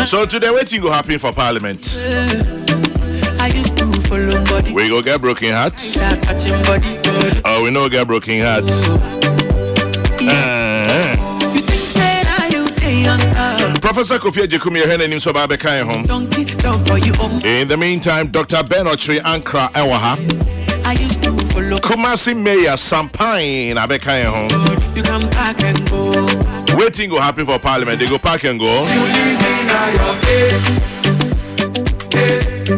So today, waiting go happen for Parliament. We go get broken heart. Oh, we know get broken heart. Professor Kofi Ejekumi Ehenenim so babe kai home. In the meantime, Dr. Ben Ochre Ankra Ewaha. Kumasi Mayor Sampain Abekai home. You can pack and go. Waiting go happen for Parliament. They go pack and go. You live in your case.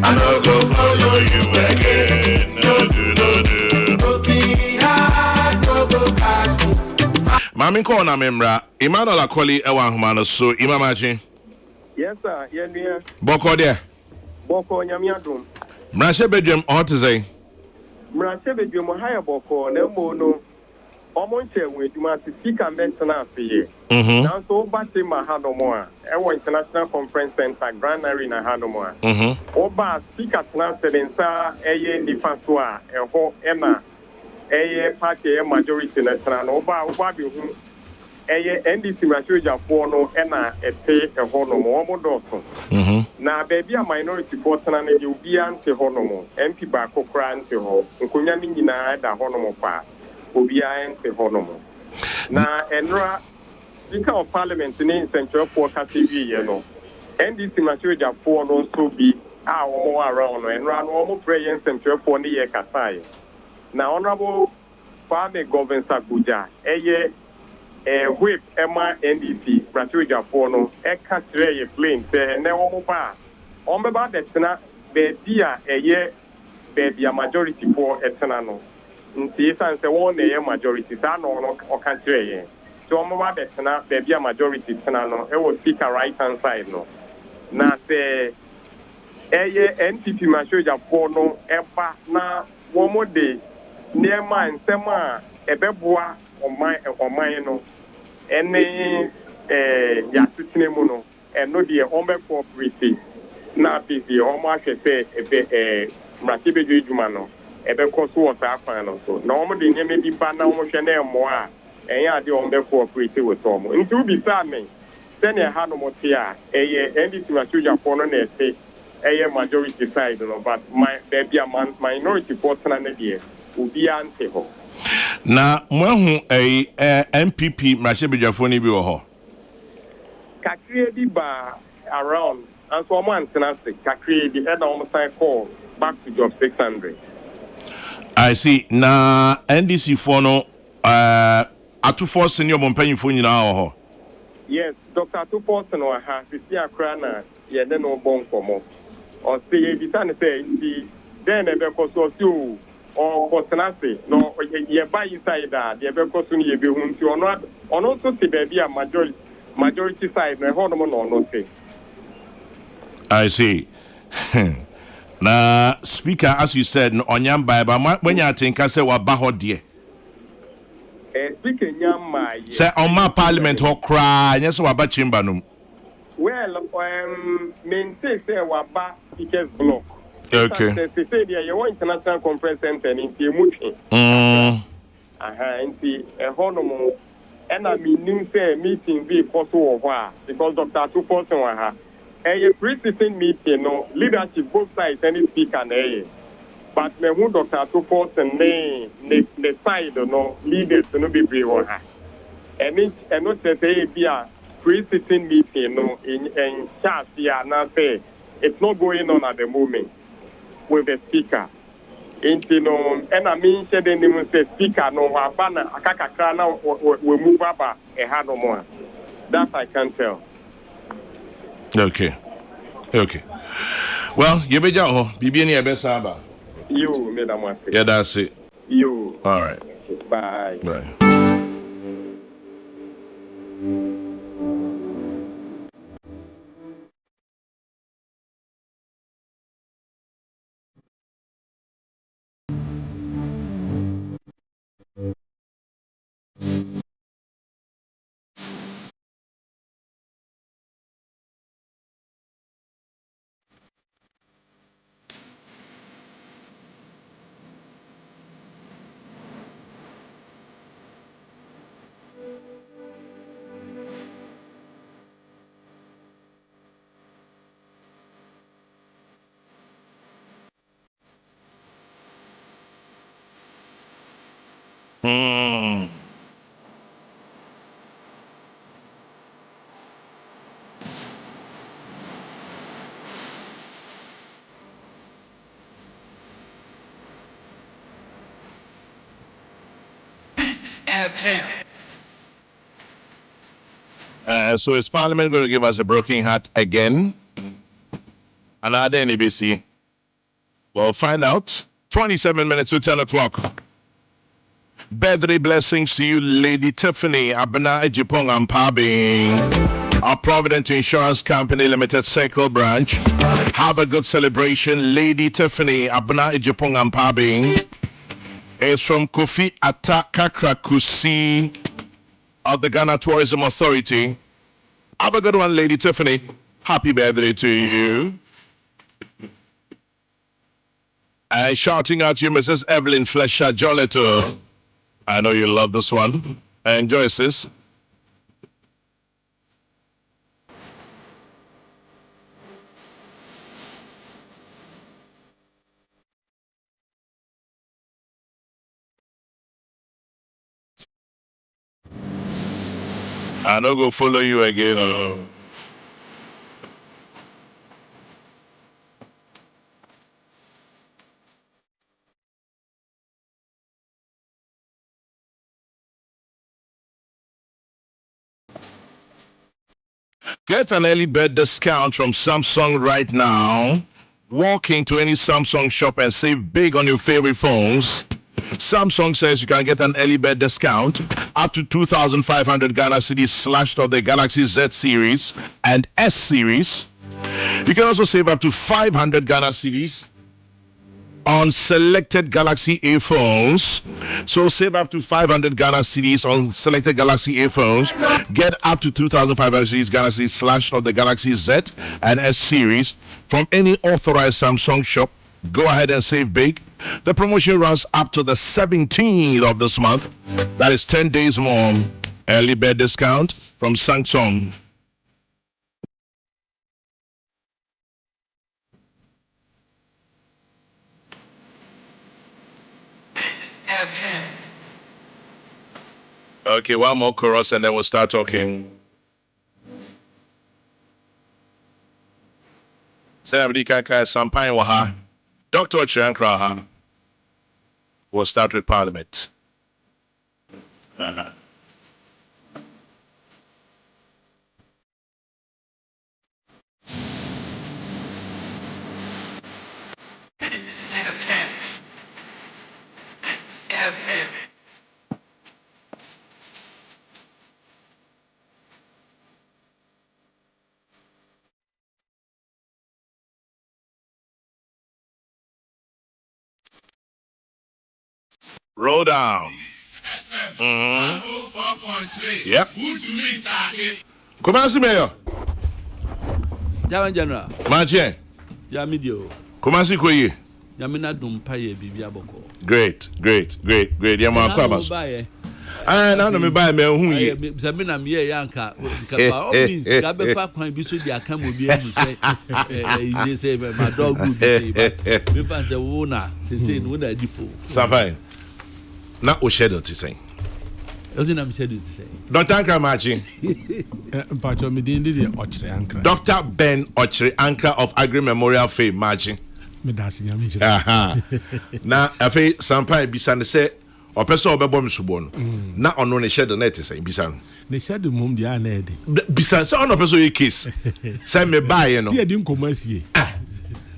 I don't go follow you again. No do. Mami Kona Memra, Emmanuel Akoli Ewa Humano so Imamaji. Yes, sir. Yeah. Boko there. Boko Nyamiadum. Mrashe bedroom or to say. Mrashe bedroom higher Boko, no no. Omonche with you must speak and mention here. Now so Bati Mahanomoa, Ewa International Conference Center, Grand Arena Hanomoa. Oba speaker transferred in Sa Eye Nifasua, Eho Emma. A party majority national Oba Bihu a NDC Machuja Fono Ena a pay a honomo Modoso. Now, baby, a minority person and you be anti honomo, MP Bako Cran to ho, Kunyamina, the honomo pa, Ubia anti honomo. Now, Enra, Speaker of Parliament in Central Port TV, you know, NDC Machuja Fono so be our more around and run almost prayer in Central Port near Kasai. Now, Honorable Kwame Governor Sakuja, whip Emma NDC, Bratuja Fono, can't a plane, say, and no bar. On the bad Etna, baby, a year, baby, a majority for Etnano. In the sense, one a majority, Sano or country. So on the bad Etna, baby, a majority, Tenano, it will speak a right hand side, no. Now, say, NTP Machuja Fono, Epa, now, one more day. Near mine, Sema, a beboa or mine, no, any Yasunemono, and no dear Ombe cooperative. Now, if the Oma say a Matibe Jumano, a becos was our final. So, normally, there may be Pana Moshane Moa, and ya the Ombe cooperative with Tom. Into beside me, then a Hanomotia, a NDC Matuja Fono, a majority side, but my baby a minority portion and a na mwahu MPP mrachebejafoni bi wo ho kakrie bi ba around and so man tenase kakrie bi head almost call back to job 600. I see na NDC for no atufo senior bompanyifo nyina wo ho. Yes, Dr. Atufo no ha sisi akra na ye de no bon komo o say ye bi tan say nti den e be koso si or Costanasi, no, ye buy inside that, the Ebecosun ye be whom you not, or also see baby a majority side, no hormone or no say. I see. Na speaker, as you said, no on yam by, but when you think I say what baho dear. Speaking yam my say on my parliament or cry, yes, what about chimbanum. Well, maintain say what back because block. Okay. They say you International Conference Center in Timuchi. And the honomo, and I mean, say meeting be possible because Dr. Atufo a pre-sitting meeting, no leadership both sides, any speaker, and but me who Dr. Atufo the side, no leaders, no be brave on her. And not say be a pre-sitting meeting, no in chat, yeah, now say it's not going on at the moment. With the speaker. Into no, and I mean, said the name of the speaker, no, Habana, Akaka, now we move up a hand no more. That I can tell. Okay. Well, you be jaho, Bibi ni abesaba. You, Madam. Yeah, that's it. You. All right. Bye. So is Parliament going to give us a broken heart again? Another NBC? We'll find out. 27 minutes to 10 o'clock. Birthday blessings to you, Lady Tiffany Abena Ejipong Ampabing, our Provident Insurance Company Limited Circle Branch. Have a good celebration, Lady Tiffany Abena Ejipong Ampabing. It's from Kofi Ata Kokrokoo of the Ghana Tourism Authority. Have a good one, Lady Tiffany. Happy birthday to you. And shouting out you, Mrs. Evelyn Flesher Joleto. I know you love this one. Enjoy, sis. I don't go follow you again. Get an early bird discount from Samsung right now. Walk into any Samsung shop and save big on your favorite phones. Samsung says you can get an early bird discount up to 2,500 Ghana cedis slashed off the Galaxy Z series and S series. You can also save up to 500 Ghana cedis on selected Galaxy A phones. So save up to 500 Ghana cedis on selected Galaxy A phones. Get up to 2,500 cedis Ghana cedis slashed off the Galaxy Z and S series from any authorized Samsung shop. Go ahead and save big. The promotion runs up to the 17th of this month. That is 10 days more. Early bird discount from Samsung. Okay, one more chorus and then we'll start talking. Somebody can Sampine Waha. Dr. Chiankra. We'll start with Parliament. Roll down. Yep. Kumasi Mayor. Jaman General. Manche. Yamidio. Kumasi Koye. Yamina Dumpaye Bibia Boko. Great. Yama Kwabas. Now me buy me who ye. Sabina me yanka. All means Gabefa can be so dia can will be able to say my dog would be but me fan the owner say no na difo. Sampine. Na o schedule to say. Doesn't am schedule to say. Dr. Ankra Machi. Mpacho me din di Ochre Ankra. Dr. Ben Ochre Ankra of Agri Memorial Fame Machi. Me dasi nyame jira. Aha. Na afi Sampine bisane say opeso obebo msubo no. Na ono ne schedule na ete say bisane. Ne schedule mum dia na edi. Bisane say ono peso ye case. Say me buy no. See edin komasie.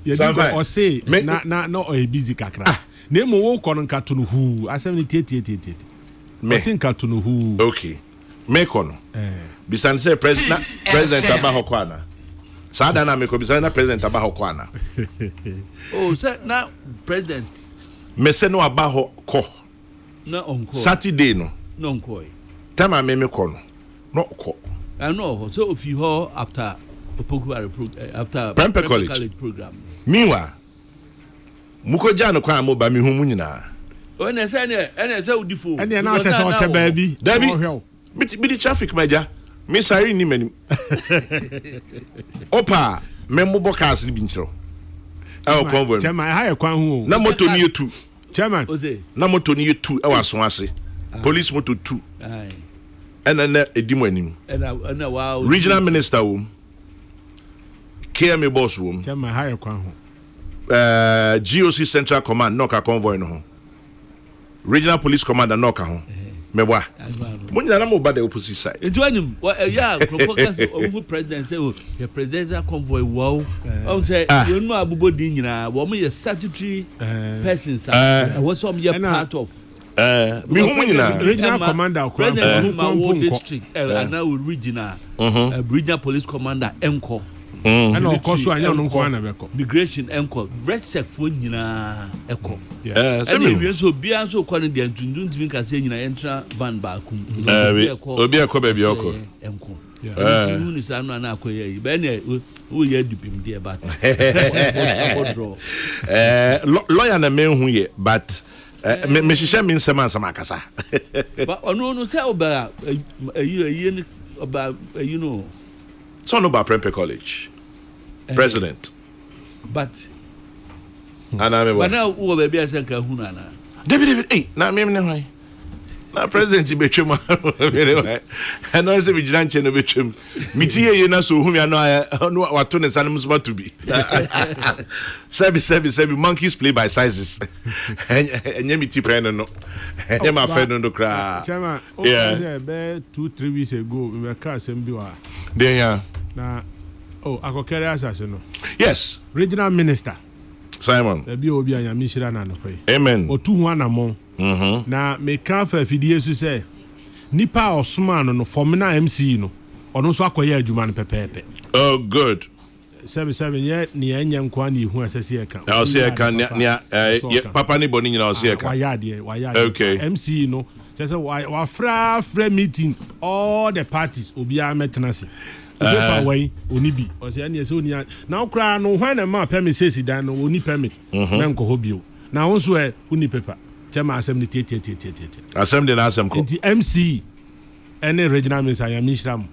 Ye di ko o say na o e busy kakra. Na mo wo kono nkato no hu. Asem ni tie. Me sin nkato no hu. Okay. Me kono. Bisane say president Abaho Kwana. Sada na me ko bisane na president Abaho Kwana. Oh, say na president. Me say no Abaho ko. Na onko. Saturday no. No onko. Time me kono. No ko. I know. So if you ho after after Prempeh College program. Meanwhile, muko jano kwa mo ba mi hu mu nyina. O na say udifo. Ene na o tese o te baabi. Dabi. Bi traffic maja. Me sari ni manim. Opa, me mo bokas ni bi nchiro. E convoy. Chairman, ha ye kwan hu o. Na moto ni etu. Chairman. Oze. Na moto ni etu e waso ase. police motor 2 aye and then edimu anim and wow regional minister wom KMA boss wom Chama higher kwan ho. GOC Central Command knock a convoy no ho regional police commander knock a ho mebwa munya na mo ba the opposite side it when yeah focus on president say oh the presidential convoy wow say you know abubodi nyina wo mo statutory persons was some ye part of me hu nyina regional commander president of district and now regional regional police commander enko and of course anya no nko na beko migration enko red sec fo nyina eko same we so bia so kwa no dia ntundun tivin ka se nyina entra van ba kum obi eko ba bia eko enko ni sa no na akoye yi be na wo ye dupim dia bat lawyer na me hu ye but me shisha me nsema nsema kasa but ono no say oba you about you know so no ba Prempeh College president but ana me but now wo be bia senka hu na David na me ne na president betwem anyway and no say vigilante no betwem mitie ye na so hu me no wato ne sanem so to be sebi monkeys play by sizes enye miti preno no enye ma fe no kra Chama yeah be 2-3 weeks ago we ka asem bi wa then ya na akokere asase no yes regional minister Simon e bi obi anya mi shira na no pe amen otu hu anamon na me ka fa fidie su se nipa osoma no formina MC no ono so akoye adwuma no pepepe oh good 7 ye ni enya nkwa ni hu asase e ka o se e ka ni papa ni boni nyina o se e ka waya okay MC no say wa fra meeting all the parties obi a metenase paper way oni bi o se ani se oni na okra no hwan na ma permit say dan no oni permit na nko hobio na won so e oni paper chama asem ni tie asem de na asem ko nti MC ene regional minister ya mishram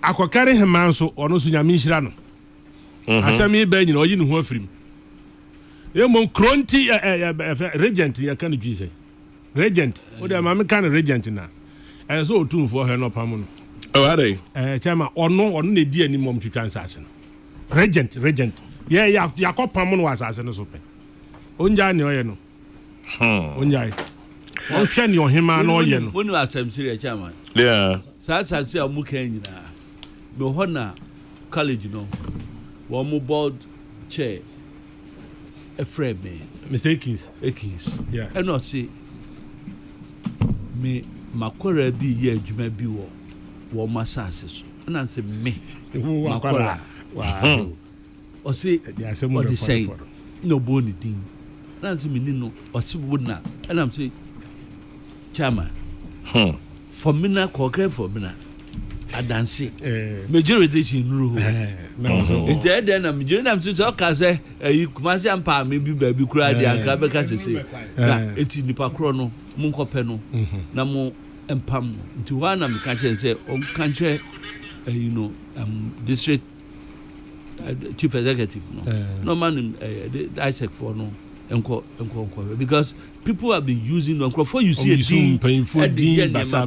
akokare heman so ono so nya mishra no asem yi ba nyina oyi ne ho afirim emo kronti regent ya kan dwi say regent o de ma me kan regent na so otumfo he no pam no oh are they chama ono ne di ani mom twitwa nsase no regent ya ko pam no wasase no so pe onja ne oye no onja on hwe ne ohema na oye no woni atam sire chama yeah sa se amu kan nyina me ho na college no wo mo board chair a friend me mistakes yeah and not see me makora bi ye adwuma bi wo masase so na say me makora wow o see what they say no boni din na say me ni no o see wo na and am say chairman for me na kokre for me na adanse majority chin ru na so instead na majority am say o ka say kumasi ampa me bi ba bi kura dia nka be ka say na eti nipa kro no mu nkope no na mu empam nti wana me ka say on kanche you know district chief executive no man Isaac for no enko because people have been using Kokrokoo you see a team painful din basa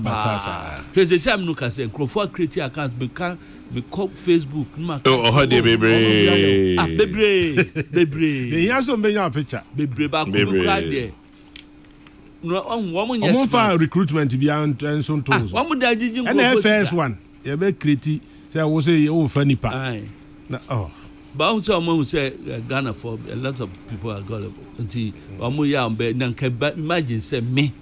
because the time no ka say Kokrokoo create account be call Facebook ma oh de bebre they hear so many picture bebre ba ko cry there no one yes for recruitment bi and so tools one da jijin and the first one you be create say wo say o fa nipa na but also say Ghana for a lot of people are gullible until ya be na imagine say me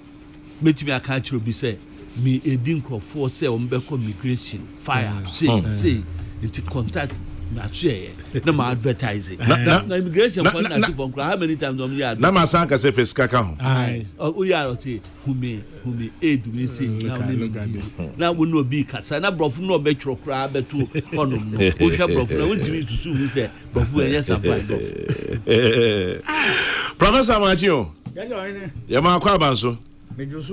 to me aka chiro bi say me edin Kokrokoo say o be call migration fire say it contact na share na ma advertising na immigration for na for how many times ya na ma san ka say face kaka ho o ya o say humi edu we say na we no bi kasa na brofu no be chiro kra be to onum no o sha brofu na won to su say brofu enye sampai Professor Machio ya ma kwa banso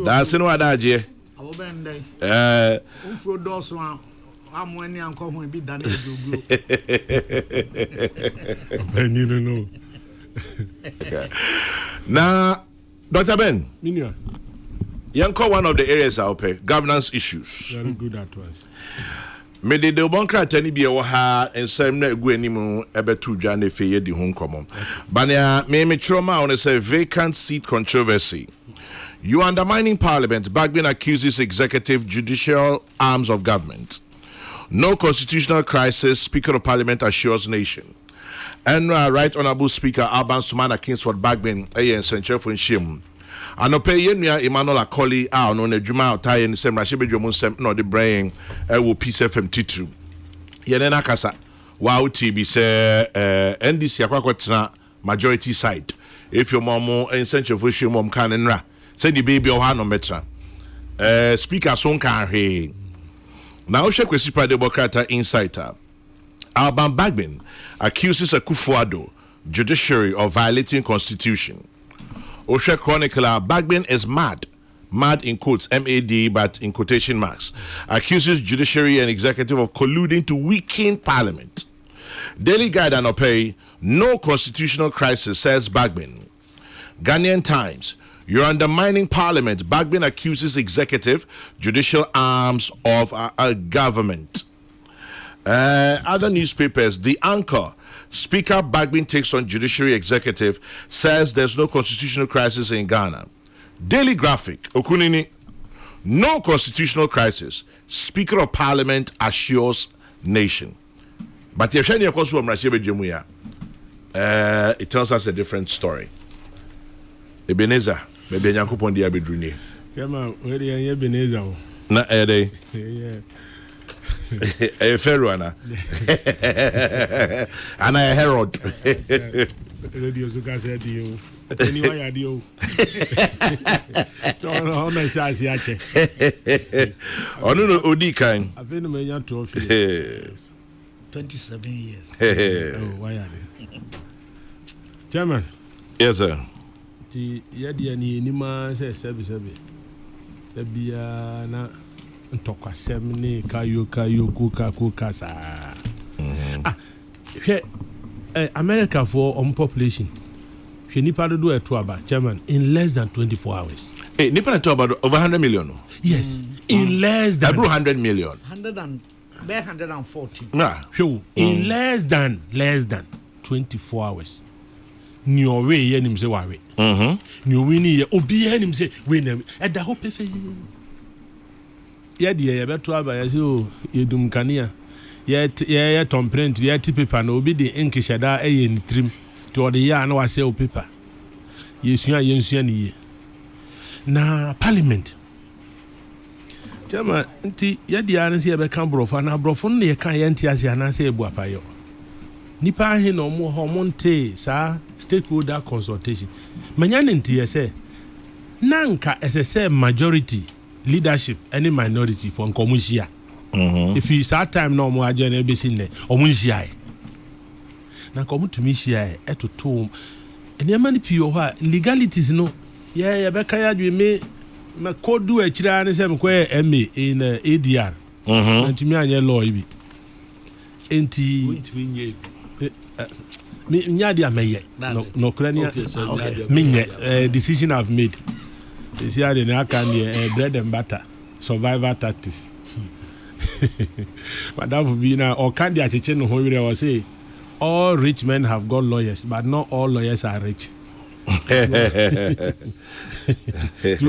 da se no adaje awobende umfo doso amwani anko ho bi dane doguro beni no na Dr. Ben minia Yanko, one of the areas I'll pay governance issues. Very good advice. Me de bonkra tani bi ewo ha ensem na egu animu ebetu dwa na feye di ho nkomo. Bania me trauma on say vacant seat controversy. You undermining parliament. Bagbin accuses executive judicial arms of government. No constitutional crisis. Speaker of Parliament assures nation. And Right Honourable Speaker Alban Sumana Kingsford Bagbin and Central for Shim. Anope yenua Emmanuel Akoli a ono na dwuma otaye ne sem rahye bedwom sem na ode brain wo Peace FM titru yene na kasa wa UTB se NDC akwakotena majority side if your mom en central for shim mom kan nra se ni baby o ha no metra speaker son kan he na o hwekwesi pra democrat insider Alban Bagbin accuses Akufo-Addo judiciary of violating constitution. Osha chronicler Bagbin is mad in quotes, MAD, but in quotation marks, accuses judiciary and executive of colluding to weaken parliament. Daily Guide and Opay, no constitutional crisis, says Bagbin. Ghanaian Times, you're undermining parliament. Bagbin accuses executive, judicial arms of a government. Other newspapers, The Anchor, Speaker Bagbin takes on judiciary executive, says there's no constitutional crisis in Ghana. Daily Graphic, Okunini, no constitutional crisis. Speaker of Parliament assures nation. But it tells us a different story. Ebenezer, maybe Yankupon Diabedruni. Where are Ebenezer? Na Ede. A Feruana. And a Herod. Radio Zuka said you. Anyway, I do. So, how much as Yache? Oh, no, Odikan. I've been a man to 27 years. Oh, why are they? Chairman. Yes, sir. The Yadiani Nima says, Sebi. The Biana. Ntokwa semni kayo kuka sa America for population nipa do eto aba chairman in less than 24 hours nipa eto about over 100 million yes in less than 100 million 140 in less than 24 hours ni owe ye nim se wawe ni owe ni ye obi ye nim se we nam e da ho pefe yadi ye beto aba ya se o yedum kania ye tom print ye ti paper na obi de ink shada e ye ni trim to the ya na wa se o paper yesua ni ye na parliament chama nti yadi ya na se be kan brofo na brofo no ye kan ye nti ase na se ebu apayo nipa he no mo ho monte sa stakeholder consultation manya nti ye se nanka ese majority leadership any minority for nkomuhia if you start time no mo ajo na be sin ne omunhia na nkomutumi hia etoto enema ni pio ho legalities no ye be kan adwe me kodu akira ne se me ko MA in ADR ntumi anye law ibi enti me nyadi ameye no krania me decision I've made. You see how they now can bread and butter survivor tactics. But that would be now or can the attention who will say all rich men have got lawyers, but not all lawyers are rich. 2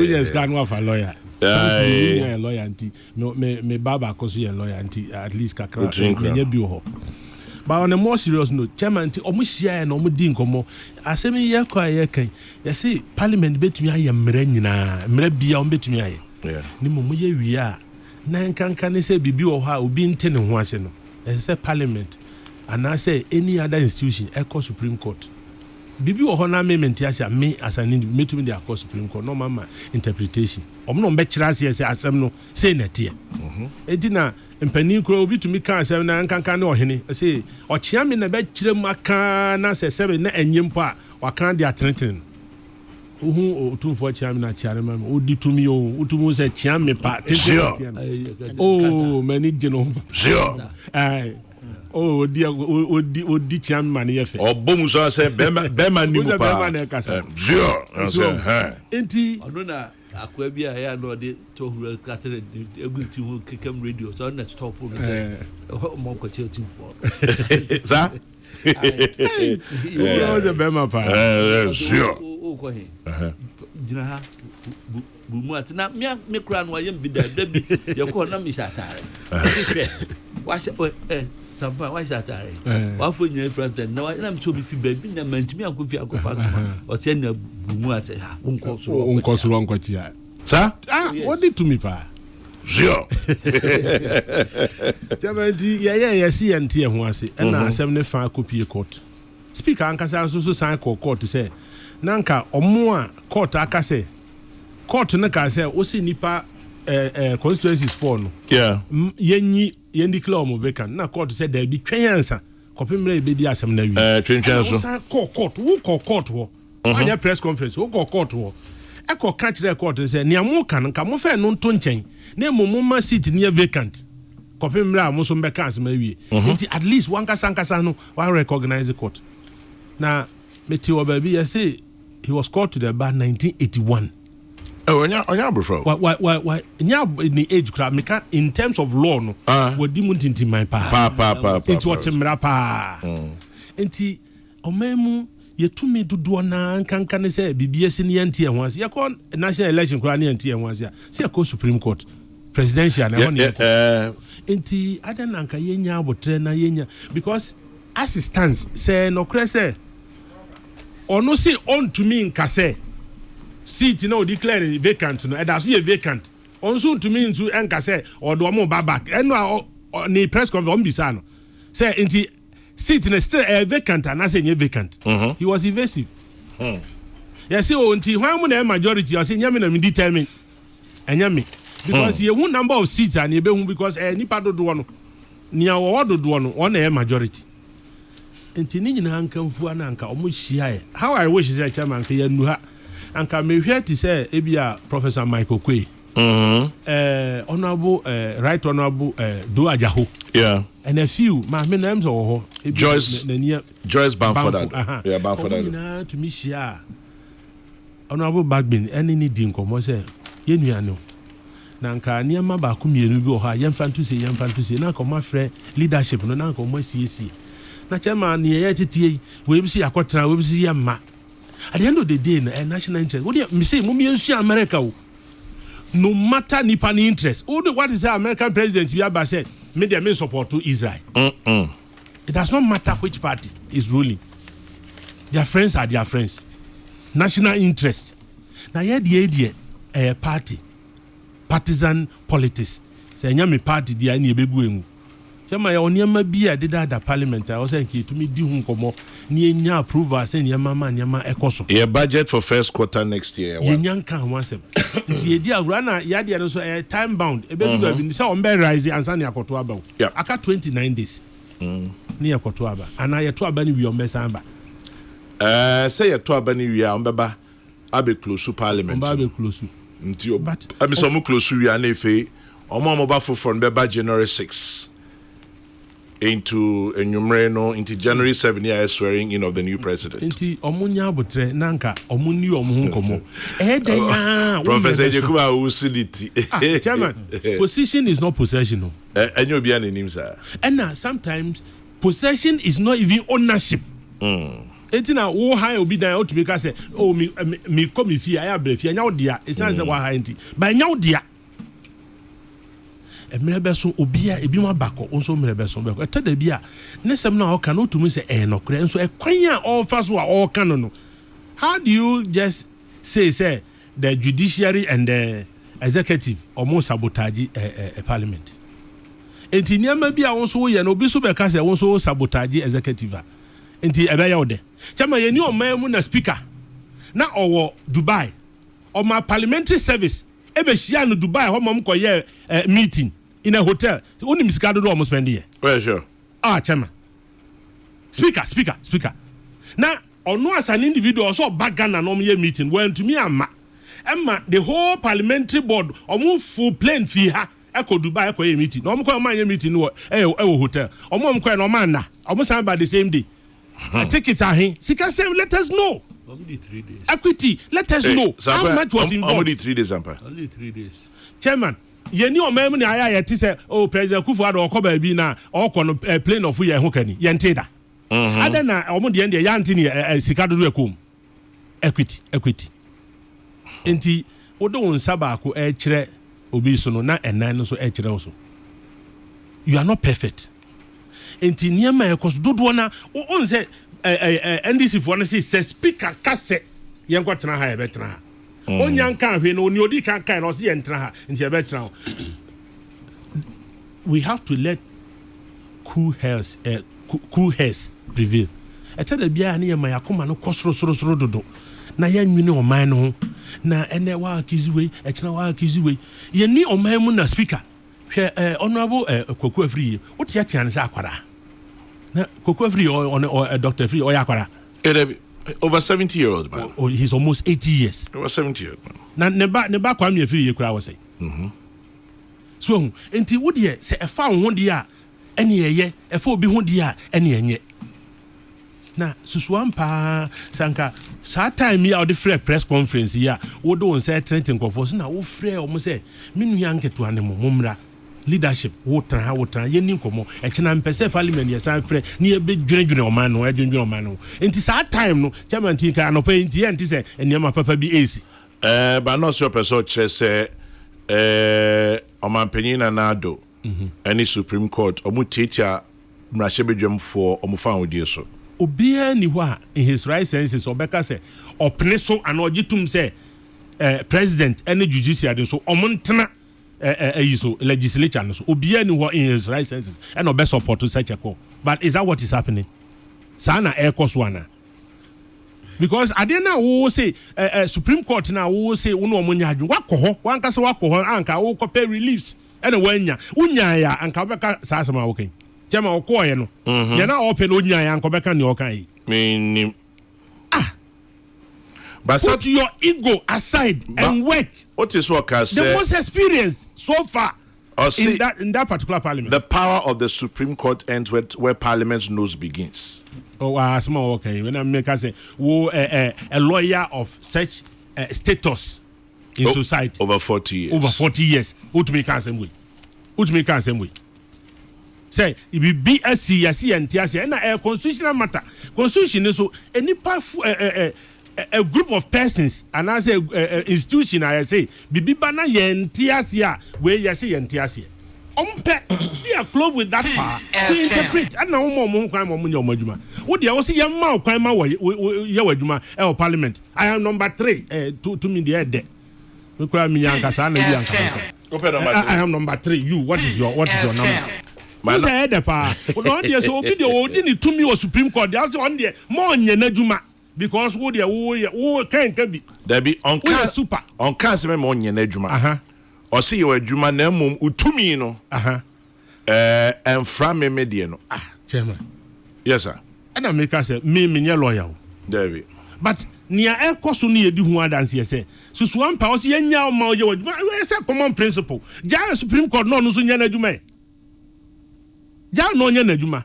years can't work for a lawyer. A lawyer auntie me baba cause you a lawyer auntie at least kakra me bio. But on a more serious note, chairman, omushia na omudi nkomo asemi ye kwa ye kan ye say parliament betumi aye mre nyina mre bia ombetumi aye ni momo ye wi a na nkanka ne say bibi wo ha obi nte ne ho ase no e say parliament and I say any other institution echo Supreme Court bibi wo ho na amendment ya say me as an individual metumi dey across Supreme Court no mama interpretation omno mbe kira say asem no say na tie edina mpani kro obi tumi kan asem na nkanka ne ohene say ochia me na be kire maka na say sebe na enyimpo a wakan dey atrenten uhu otumfo chia me na chiare ma odi tumi o utumu say chia me pa tenten oh mani geno sure oh odi chia me na ye fe obomu so say be ma ni mu pa sure sure enti akwa bi a ya no de to huru katere eguti ho kekam radio so na stop no mo ko chetin for Sir? You was a bema pa. Sure. O ko he jina ha bumu at na me kura no ayem bi da bi ye ko na mi shatare wa sampa wa shatare wa fo nyina president na mi so bi fi ba bi na mantimi akofi akofa o se na bumu at ha Unko suro unko chia. Sir? What did to me pa? Sure. Jamandi ya see and tea ho ase na asem ne fa copy court. Speaker ankasa so sign court say nanka omo a court aka say court na ka say o si nipa constituencies for no. Yeah. Yenyi declare mo vacant na court say there be twenyansa kopemre be di asem na wi. Twenyansa so. Sign court wo court ho. Anya press conference wo court ho. Eko catch the court say nia mo kan nka mo fe no nto nchen na mo ma seat near vacant kopemra mo so mbeka asem awie nti at least one kasa no wa recognize the court na meti wo baby you say he was called to the bar 1981. Oh onya bro. Why nya ni age kra meka in terms of law no wodi mu tinti man pa nti wotemra pa nti omemu yetumi dodo na nkanka ne say bibia si ne yantie ho ase yakọ national election kra ne yantie ho ase se yakọ supreme court presidential na ho ne nti adananka yenya abotre na yenya because as it stands say no kra say ono si on to me nka say seat no declare vacant no and as ye vacant on so to me into enka say odo mo ba back eno ni press conference on bisa no say nti seat is still vacant and as a vacant. He was evasive. You see, until when majority, I say, Yamin determined. And Yami. Because you won number of seats and you be because any part of the one near order one majority. And Tinin Hankan Fuananka, almost shy. How I wish that Chairman Kayanuha and can be here to say, Abia Professor Michael Quay. Honorable, Right Honorable Dua Jaho. Yeah. And a few, my names or Joyce Bamford. Yeah, Bamford. To me, share Honorable Bagbin, any needing come, say, Yenuano. Nanka, near my Bakumi, you go high, young fantasy, now come my friend, leadership, no uncle, my CC. Nachama, near ATT, we see a quarter, we see a ma. At the end of the day, a national interest. What do you say, Mummy, see America? No matter Nipan interest. What is the American president? We have said, made their main support to Israel. It does not matter which party is ruling. Their friends are their friends. National interest. Now, here the idea, a party, partisan politics. Say, nyame party, the any beguemu. Chama ya onyama bia did that Parliamentary. I was saying to me, di hunkomo. Ni nya approval say nyama ekoso. Yeah, budget for first quarter next year. Nyanka wansem. Nti edi agura ya de no so time bound. Ebe du bi say on be rise ansa ne akoto aba. Aka 29 days. Ni akoto aba. Ana ye to aba ni wi on be samba. Say ye to aba ni wi a on beba abe close parliament. On be close. Nti but abi so mo close wi ana efe omo ba foforo beba January 6. Into January 7 year swearing in of the new president. Into omunya botre nanka omuni omuhunkomo. Ya Professor Jekuba usility. Chairman, position is not possession. And you'll be an name, sir. And sometimes possession is not even ownership. Etina wo high obi dan o to be say oh me come if I have brief nya odia it's not say wa high enti but nya odia emrebeso obi a ebi ma bako onso emrebeso beko etada bi a nesem na o kan o to me say no kure enso ekwan a all fast wa all kan no. How do you just say the judiciary and the executive almost sabotage a parliament? Enti niam bi a onso ye no obi so be ka say onso sabotage executive a enti ebe ya ode chama ye ni o man mu na speaker na owo Dubai o ma parliamentary service ebe hia no Dubai ho mom ko ye meeting in a hotel oni misika do almost spend here. Well, sure. Chama speaker na ono as an individual also back Ghana no ye meeting when to me ama the whole parliamentary board omo full plane fee ha eko Dubai eko ye meeting no omo ko man ye meeting no hotel omo ko no man na omo san by the same day tickets are here sika say let us know Only 3 days. Equity, let us know how much was involved. Only 3 days, Zampa. Only 3 days. Chairman, you knew a man when I say, oh, President Kufuor or Kobe Bina or plane of Fuya Hokani, Yanteda. I don't know, almost the end of Yantini, Sicado Recum. Equity. Enti, Odo Sabako, Echere, Obisono, na and nine also Echere also. You are not perfect. Enti, near my cost, do one, on say, NDC for say, speaker, cassette, Yankotana, high better. On young can win, on your dick can or see enter into a better. We have to let cool heads prevail. I tell the Bia near my Akuma no costro do. Na yan you know man no na ene wa kiziwe etna wa kiziwe ye ni o man mu na speaker hwe honorable Kokrokoo free what ya tian say akwara na Kokrokoo free or Dr. free or akwara over 70-year-old man. Oh, he's almost 80 years. Over 70-year-old man. Na ne ba kwa me free ye kura wo say so enti wo de say e fa ho de a ene ye e fa obi ho de a ene enye na susuampa sanka sa time ya the free press conference ya wo do on say trending conference na wo free o mo say minu ya nketo ane mo mumra leadership wo tran ye ni nkomo e chena mpese parliament ya san free ni e be dwenedwene o man no e dwenedwene o man no enti sa time no chairman tin ka no pe enti enti say eniama papa bi AC but not sure person say o man penina na do any Supreme Court o mu teacher mrashebedwem for o mu fan odie so obia ni ho in his right senses obeka say opne so and ogitum say president and judiciary so omontena so legislature no so obia ni ho in his right senses and obe support such a call. But is that what is happening? Sana air course one because I didn't know who say Supreme Court now who say uno omonya adwun wakoho wankase wakoho anka wo pay reliefs and wanya unya ya anka obeka sa asema okay Jama okoye no ye na open onya ya nkobeka ne okan yi meaning but put your ego aside and work. What is what can say the most experienced so far in that particular parliament. The power of the Supreme Court ends where Parliament's nose begins. Oh, small okay. When I make us say, a lawyer of such status in society over 40 years. Over 40 years. Who to make us same way? Say it be BSc yasi and TSC and a constitutional matter. Constitution is so any powerful a group of persons and as a institution I say bibi bana yen TSC where yasi and TSC. They are close with that part to interpret. And now more crime on your majuma. What you see your mouth crime away your parliament. I am number 3 to me the head there. I am number 3. You what is your number? Who's a head pa? No there so obi dey odini to me or Supreme Court. That's on there more nyenadwuma because wo dey wo kan bi. There be on super. On can say more nyenadwuma. Or see your adwuma na mum utumi no. And from me media no. Chairman. Yes sir. And I make us say me lawyer. There be. But near air cost ni edi hu adanse say. So one power see nya o ma o ye adwuma. We say common principle. Ja Supreme Court no so nya na adwuma. Ja no nya na adwuma.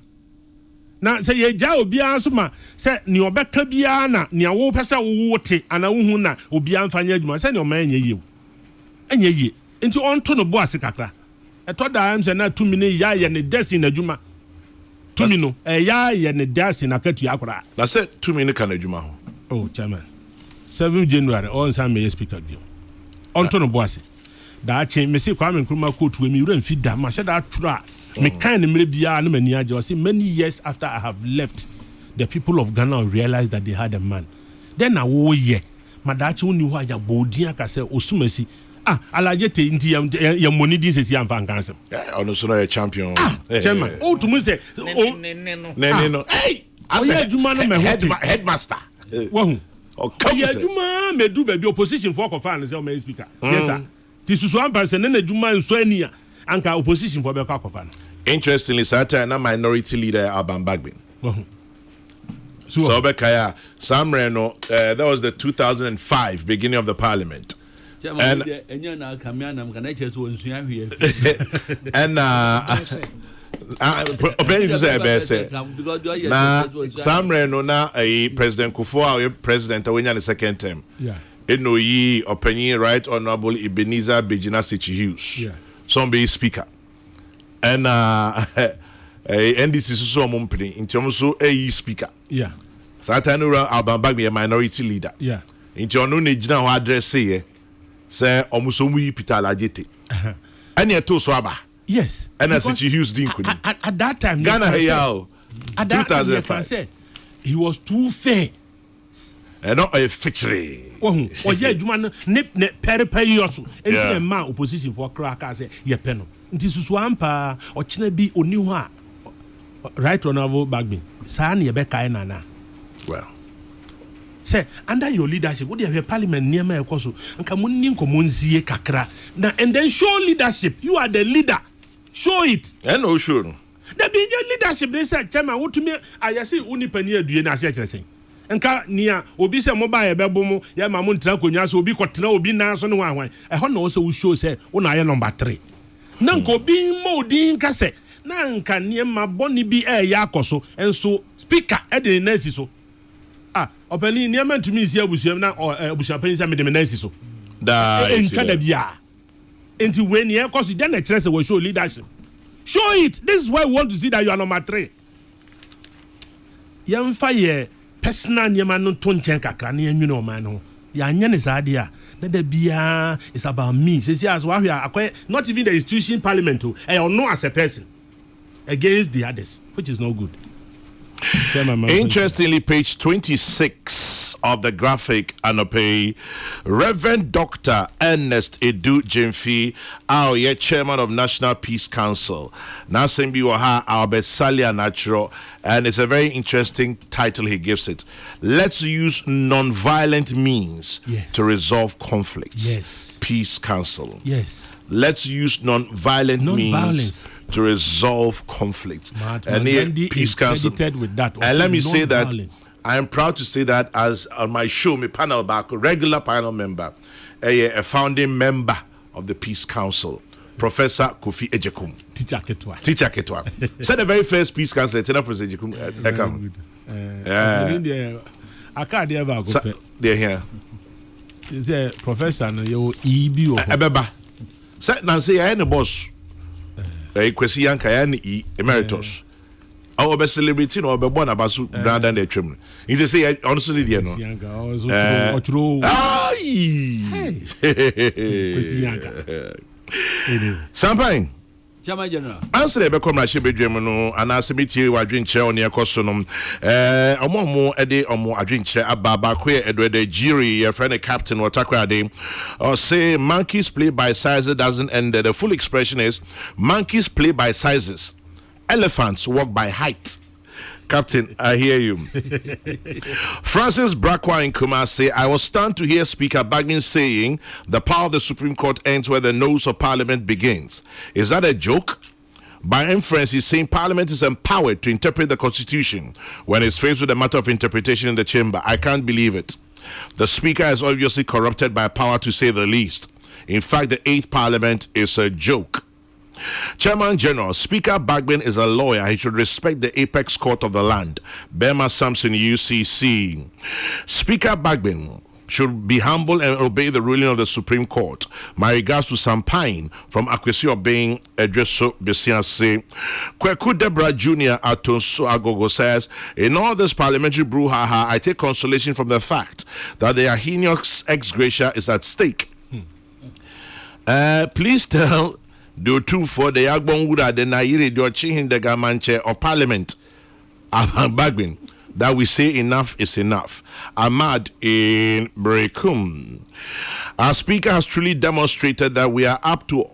Na say ye ja obi anso ma say ni obeka bia na ni awo pese wo wote ana wo hu na obi anfa nya adwuma say ni o ma nya yie. Anya yie. Nti on to no bo ase kakra. Eto da am say na 2 minutes ya ye ne desi na adwuma. 2 minutes ya ye ne desi na katu akora. Na say 2 minutes kan adwuma ho. Oh chairman. 7 January on Sam may speaker deal. On to no bo ase. Da che me say Kwame Nkrumah court we mi ura mfi da ma sheda atro me kind mere bia na mani age say many years after I have left the people of Ghana realized that they had a man. Then na wo ye madache woni ho aja bodin aka say osumasi alaje te nti ya money din sesi amfa nkansem. Ono so na champion. Chairman, o to me say no. Hey, as a headmaster. Wo ya juma me do be opposition for kofa say o me speaker. Yes sir. Ti susu ampa say na juma nso ania anka opposition for be kofa. Interestingly, Sata na minority leader Alban Bagbin. So Bekaya Samreno, that was the 2005 beginning of the parliament. And Opinion say best. Na Samre no na President Kufuor president when the second term. Yeah. Eno yi opinion Right Honorable Ebenezer Bejina Sichi Hughes. Yeah. Some be speaker. And NDC so mumpini in terms of speaker. Yeah. Satanura Abambag be a minority leader. Yeah. In Jono Nijina who address say Omusomu Peter Lajete. And yet to Swaba. Yes. And as Sichi Hughes didn't at that time Ghana Hayao. At that time, 2005. He was too fair. And not a fitchery. Oh yeah, Juman nip peri yosu. Enti man opposition for cracker say ye peno. Nti susu ampa or chinebi oniwa. Right Honorable Bagby. San ye beka nana. Well. Say under your leadership, what do you have a parliament near me koso? And kamunin komunzie kakra. Now and then show leadership. You are the leader. Show it. And no sure. The be your leadership. They said, Chairman, what to me? I see only penny do you na say. Nka nia obi se mobile bebomo ya mamun tra konya so obi kwotena obi na so no wan e ho na o se wo show say una ye number 3 na nka obi mo din ka se na nka nie ma boni bi ya akoso enso speaker e de nasi so opani nie ma ntumi isi abusuam na abusuam pani se me de nasi so da nka da bia enti when ye koso den na kire se wo show leadership show it. This is why we want to see that you are number 3 yamfa ye personal nyama no to nchen kakra na enwune o man ho ya anya ne saade a na da bia is about me say as wa hwe not even the institution parliament o no as a person against the others, which is no good. Interestingly, page 26 of the graphic Anope, Reverend Dr. Ernest Edu Jemfi, our chairman of National Peace Council, Nasembi Waha Albert Salia Natural, and it's a very interesting title he gives it. Let's use non-violent means to resolve conflicts. Yes. Peace Council. Yes. Let's use non-violent means to resolve conflict. And the Peace Council with that. And let me say that I am proud to say that as on my show, my panel back, regular panel member, a founding member of the Peace Council, Professor Kofi Ejekum. Teacher Ketwa. Said the very first Peace Council, Lieutenant Professor Ejekum. I can't ever go. They're here. Is a professor and you EB or Abeba. Said Nancy, I am the boss. Kwesi Yanka yani emeritus. Our best celebrity no be born abasu brother than the trim. He say honestly there no. Kwesi Yanka. Champagne. Chama General. Answer be come na she bedwem no anasebiti wadwenche oni ekoso no omo ede omo adwenche ababa kwe edwede jiri your friend captain watakwade or say monkeys play by sizes doesn't end. The full expression is monkeys play by sizes, elephants walk by height. Captain, I hear you. Francis Brakwa in Kumasi, I was stunned to hear Speaker Baggins saying the power of the Supreme Court ends where the nose of Parliament begins. Is that a joke? By inference, he's saying Parliament is empowered to interpret the Constitution when it's faced with a matter of interpretation in the chamber. I can't believe it. The Speaker is obviously corrupted by power, to say the least. In fact, the 8th Parliament is a joke. Chairman General, Speaker Bagbin is a lawyer. He should respect the apex court of the land. Bema Samson, UCC. Speaker Bagbin should be humble and obey the ruling of the Supreme Court. My regards to Sampine from Akwesi Obeying Edreso Besianse. Kweku Debra Jr. Atonso Agogo says, in all this parliamentary brouhaha, I take consolation from the fact that the heinous ex gratia is at stake. Please tell the truth for the Yagbon Wuda, the Nairi, the Chihin, the Gamanche of Parliament, Bagbin, that we say enough is enough. Ahmad in Brekum. Our speaker has truly demonstrated that we are up to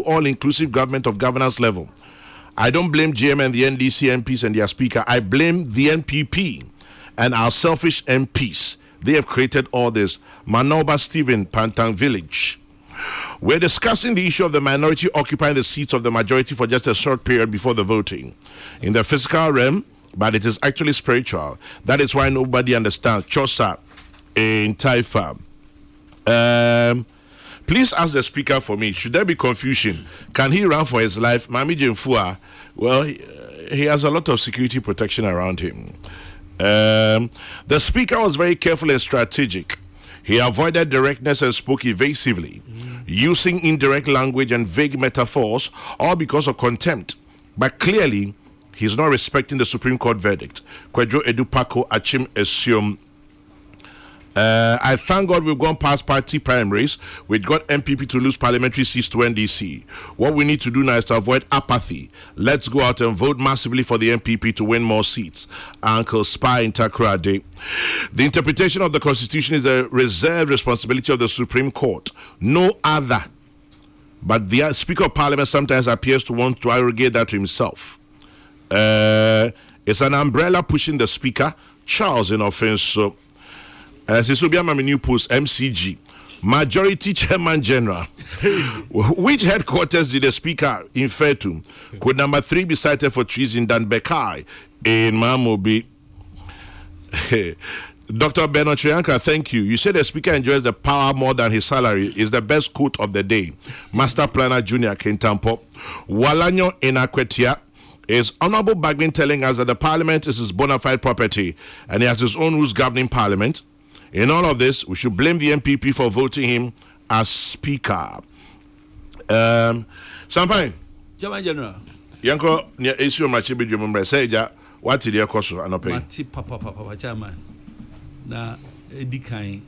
all-inclusive government of governance level. I don't blame GM and the NDC MPs and their speaker. I blame the NPP and our selfish MPs. They have created all this. Manoba Stephen, Pantang Village. We're discussing the issue of the minority occupying the seats of the majority for just a short period before the voting. In the physical realm, but it is actually spiritual. That is why nobody understands Chosa in Taifa. Please ask the speaker for me. Should there be confusion? Can he run for his life? Mami Jemfua, well, he has a lot of security protection around him. The speaker was very careful and strategic. He avoided directness and spoke evasively, using indirect language and vague metaphors, all because of contempt. But clearly, he's not respecting the Supreme Court verdict. Kwadwo Edupako Achim Esium. I thank God we've gone past party primaries. We got MPP to lose parliamentary seats to NDC. What we need to do now is to avoid apathy. Let's go out and vote massively for the MPP to win more seats. Uncle Spy in Takrade. The interpretation of the Constitution is a reserved responsibility of the Supreme Court. No other. But the Speaker of Parliament sometimes appears to want to arrogate that to himself. It's an umbrella pushing the Speaker. Charles in offense. So, as this will be my new post, MCG, Majority Chairman General. Which headquarters did the Speaker infer to? Could number 3 be cited for treason than Bekai in Mamobi? Dr. Bernard Trianka, thank you. You said the Speaker enjoys the power more than his salary. Is the best quote of the day. Master Planner Junior Kentampo. Walanyo Inakwetia. Is Honorable Bagman telling us that the Parliament is his bona fide property and he has his own rules governing Parliament? In all of this, we should blame the MPP for voting him as Speaker. Sampai. Chairman General. Yanko, near issue my chibi jumumbre seja. What did you cost an opinion? Mati papa chairman. Na edikan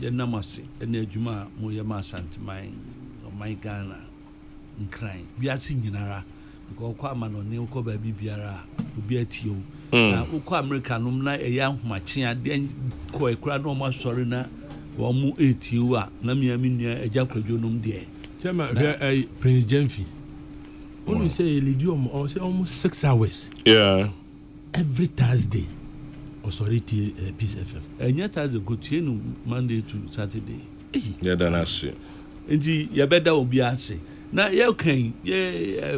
ye namase ene adwuma mo ye ma santiman o my Ghana nkran biase nyinara because kwa ma no ne ko ba bibiara obi atio na ukọ America no na eya ahomachie ade ko ekura no ma sori na wo mu etio a na miami nua eja kwadwo nom de Chairman, Prince Jemfi. When we say Elidium, or say almost 6 hours. Yeah. Every Thursday. Oh, sorry, Peace FM. And yet, as a good Monday to Saturday. Yeah, then I see. And you better will be asked. Now, you can,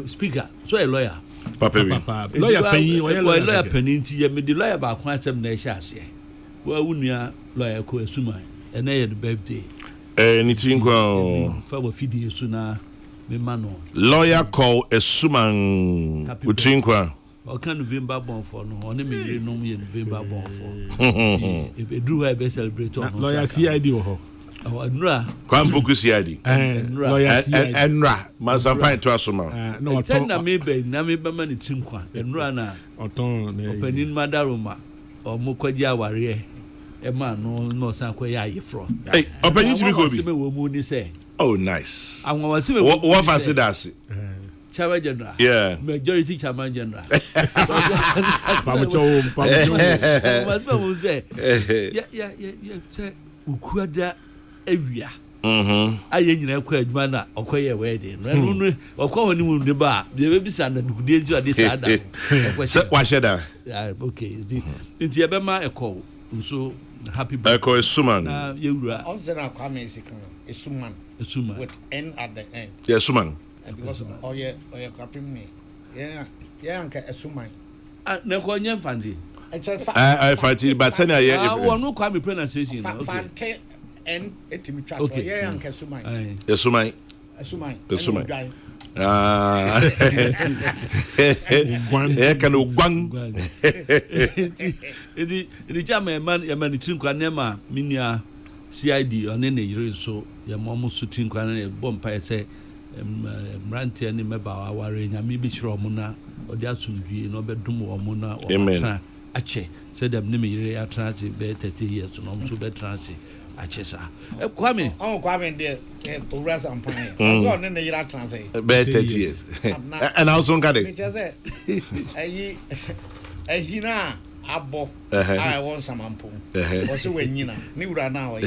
speaker, so a lawyer. Papa, lawyer penny, lawyer penny, you may the lawyer about quite some nations. Well, when you are lawyer, co assuming, and they had the birthday. Anything for feeding sooner, me mano. Lawyer call a suman Utrinkwa. Or can Vimba born for no, only me, no me, and Vimba born for. If it drew a best celebrate on lawyer CID or Nra. Kwambuku CID. Lawyer CID. And Ra, Mazampai to Asuma. No, ten na maybe, Nami Bamani Tinkwa, and Rana, or Penin Madaruma, or Mukwadia Warrior. A man no sankwaya you from. Hey, open you to me go be. Say. Oh, nice. I want to what fancy that's Chairman General. Yeah. Majority Chairman General. Yeah. Say Ukwada area. I nyina kwa adwuma na okoye wedding. No okwa woni mu de ba. De be bisa na dukudi nti ade sa da. Wa sheda. Okay. Nti e be ma ekọ so happy birthday. Eko Suman. Na yewura. Onsena Kwame Suman. Suman. With N at the end. Yeah, Suman. Because oh yeah, copying me. Yeah, Anka Suman. Na ko nyem fanti. I fanti but say na yeah. One Kwame pronunciation. Fante N etimi twa. Yeah, Anka Suman. Yeah, Suman. Suman. Can ugwang. The German man, Yamani Trinkwa Nema, Minia CID, or Nene Yuri, so Yamomo Sutrinkwa and a bompire say, Ranty and Meba, Warren, Yamibi Romuna, or Yasun, no bedroom or Mona or Mona. Ache, said them Nimi transit, bear 30 years, so no better transit. Achesa. Kwame. Oh, Kwame there. Progress and pine. So then the year translate. Better 30 years. And also got it. Hina abo. I want some ampo. Was when you know. New right now.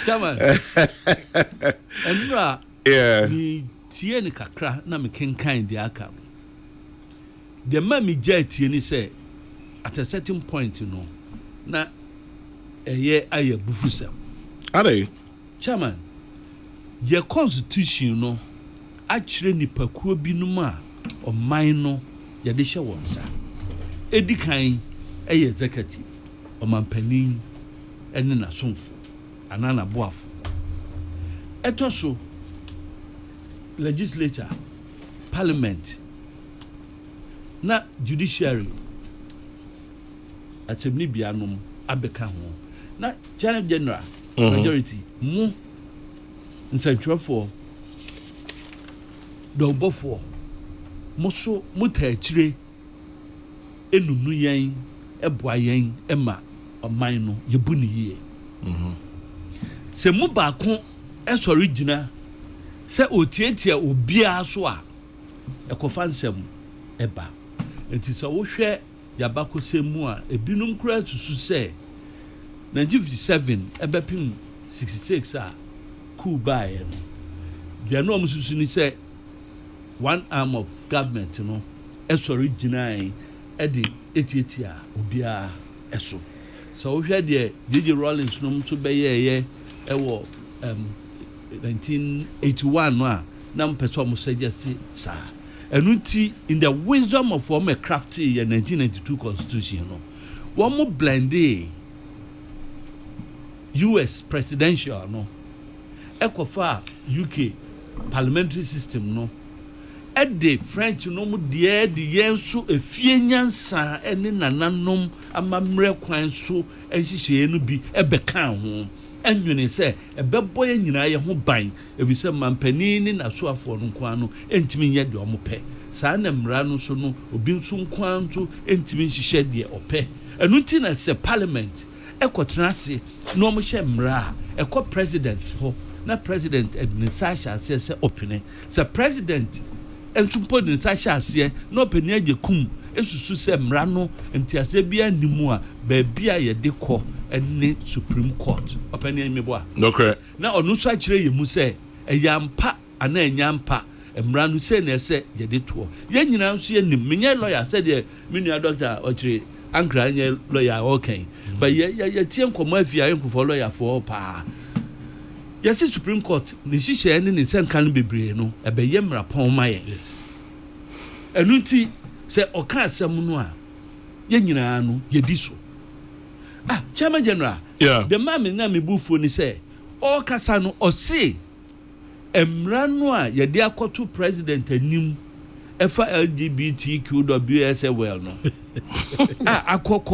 Chairman. And yeah. The Tieni Kakra, na me kind the account. The mammy jet ni say at a certain point, you know, na a year I bufusam. Are they? Chairman, your constitution, you know, actually nipakuo binuma or minor yadisha once. Edikan executive ɔmampanin ɛne n'asomfo anaa n'aboafo ɛtɔ so legislature parliament na judiciary assembly bianom abɛka ho na general majority mu nsɛntwerɛfoɔ dɔbɔfoɔ mo so mo taa akyire enunu yɛn ɛboa yɛn ɛma ɔman no yɛbu ne yie sɛ mu baako ɛsɔre gyina sɛ otietia obiara so a ɛkɔfa nsɛm ɛba nti sɛ wohwɛ yabakosɛm mu a ebinom kura susu sɛ 1957 ɛbɛpem 66 a coup baeɛ no deɛ no ɔmo susu ni sɛ one arm of government no ɛsɔre gyinae ɛde etietia obiara ɛso sɛ wohwɛ deɛ J.J. Rawlings no nso bɛyɛɛyɛ ɛwɔ 1981 no a na mpɛ sɛ ɔmo suggest saa ɛno nti in the wisdom of ɔmo crafty yɛ 1992 constitution no wɔn blended US presidential no ɛkɔfa UK parliamentary system no ɛde French no mu deɛ de yɛn so efie nyansa ɛne nananom amammerɛ kwan so ɛhyehyɛ no bi ɛbɛka ho ɛnwene sɛ ɛbɛbɔ yɛn nyinaa yɛ ho ban ebisɛ mampanin ne n'asoafoɔ no nkoa no ɛntimi nyɛ deɛ ɔmo pɛ saa na mmara no so no obi nso nkoa nso ɛntimi nhyehyɛ deɛ ɔpɛ ɛno nti na sɛ parliament ɛkɔtena ase na ɔmo hyɛ mmara a ɛkɔ president hɔ na president ɛde ne nsa ahyɛ aseɛ sɛ ɔpene sɛ president nso mpo de ne nsa ahyɛ aseɛ na ɔpene agye kum esusu sɛ mmara no ntiase bi animu a baabi a yɛde kɔ ɛne Supreme Court ɔpene emebo a okay na ɔno nso akyerɛ yɛ mu sɛ ɛyɛ ampa ana ɛnya ampa mmara no sɛ na ɛsɛ yɛde toɔ yɛn nyinaa nso yɛ nim menyɛ lawyer sɛ deɛ me nua doctor ɔkyerɛ ankra nyɛ lawyer okay but yɛ tie nkɔmɔ afia nkɔfɔ lawyer for paa yɛsi Supreme Court ne hyehyɛ ne ne sɛnka no bebree no ɛbɛyɛ mmara pɔn ma yɛ ɛno nti sɛ ɔka asɛm no a yɛn nyinaa no yɛdi so chairman general the man me na me bufuo ni sɛ ɔkasa no ɔse mmara no a yɛde akɔto president anim ɛfa LGBTQWSL no akɔ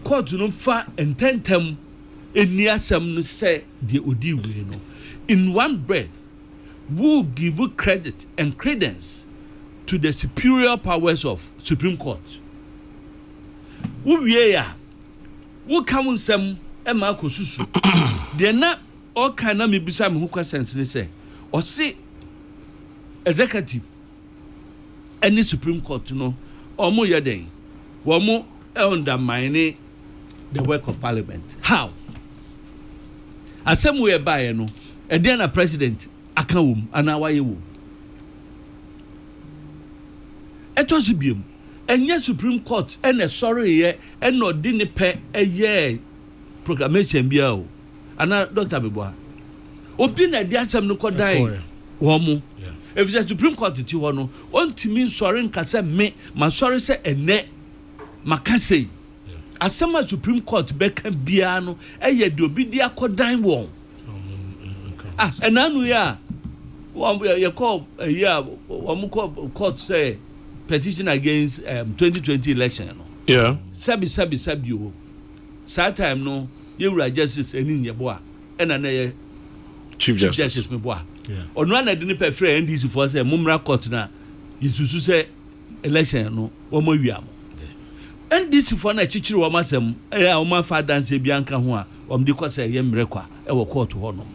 court no fa ntɛntɛm eni asɛm no sɛ deɛ odi wie no in one breath will give credit and credence to the superior powers of Supreme Court wo wie ya wo kam nsɛm ɛma akɔsusu deɛ na ɔka na mebisa me ho questions ne sɛ ɔse executive ɛne Supreme Court no ɔmo yɛ den wɔmo undermine the work of parliament how asɛm wo yɛ baeɛ no ɛdeɛ na president aka wom anaa wayɛ wom ɛtɔ so biom ɛnyɛ Supreme Court ɛna sɔreyɛ ɛna ɔde ne pɛ ɛyɛ proclamation bia o ana Dr. Beboa obi na de asɛm no kɔdan wɔn efisɛ Supreme Court ti hɔ no ɔntumi nsɔre nkasa me ma sɔre sɛ ɛnɛ maka sei asɛm a Supreme Court bɛka bia no ɛyɛ de obi de akɔdan wɔn ɛnanu yɛ a yɛkɔ ɛyɛ a wɔn kɔ court sɛ petition against 2020 election no sabi o saa time no yɛwura justice ɛni nyɛbo a ɛna na yɛ chief justice me boa ɔno ana de ne pɛ frɛ NDC for sɛ mumra court na yɛsusu sɛ election no wɔn awia mo NDC for na kyikyiri wɔn asɛm ɛyɛ a wɔn afa dance bi anka ho a wɔn de kɔ sɛ yɛ mmerɛkwa ɛwɔ court hɔ no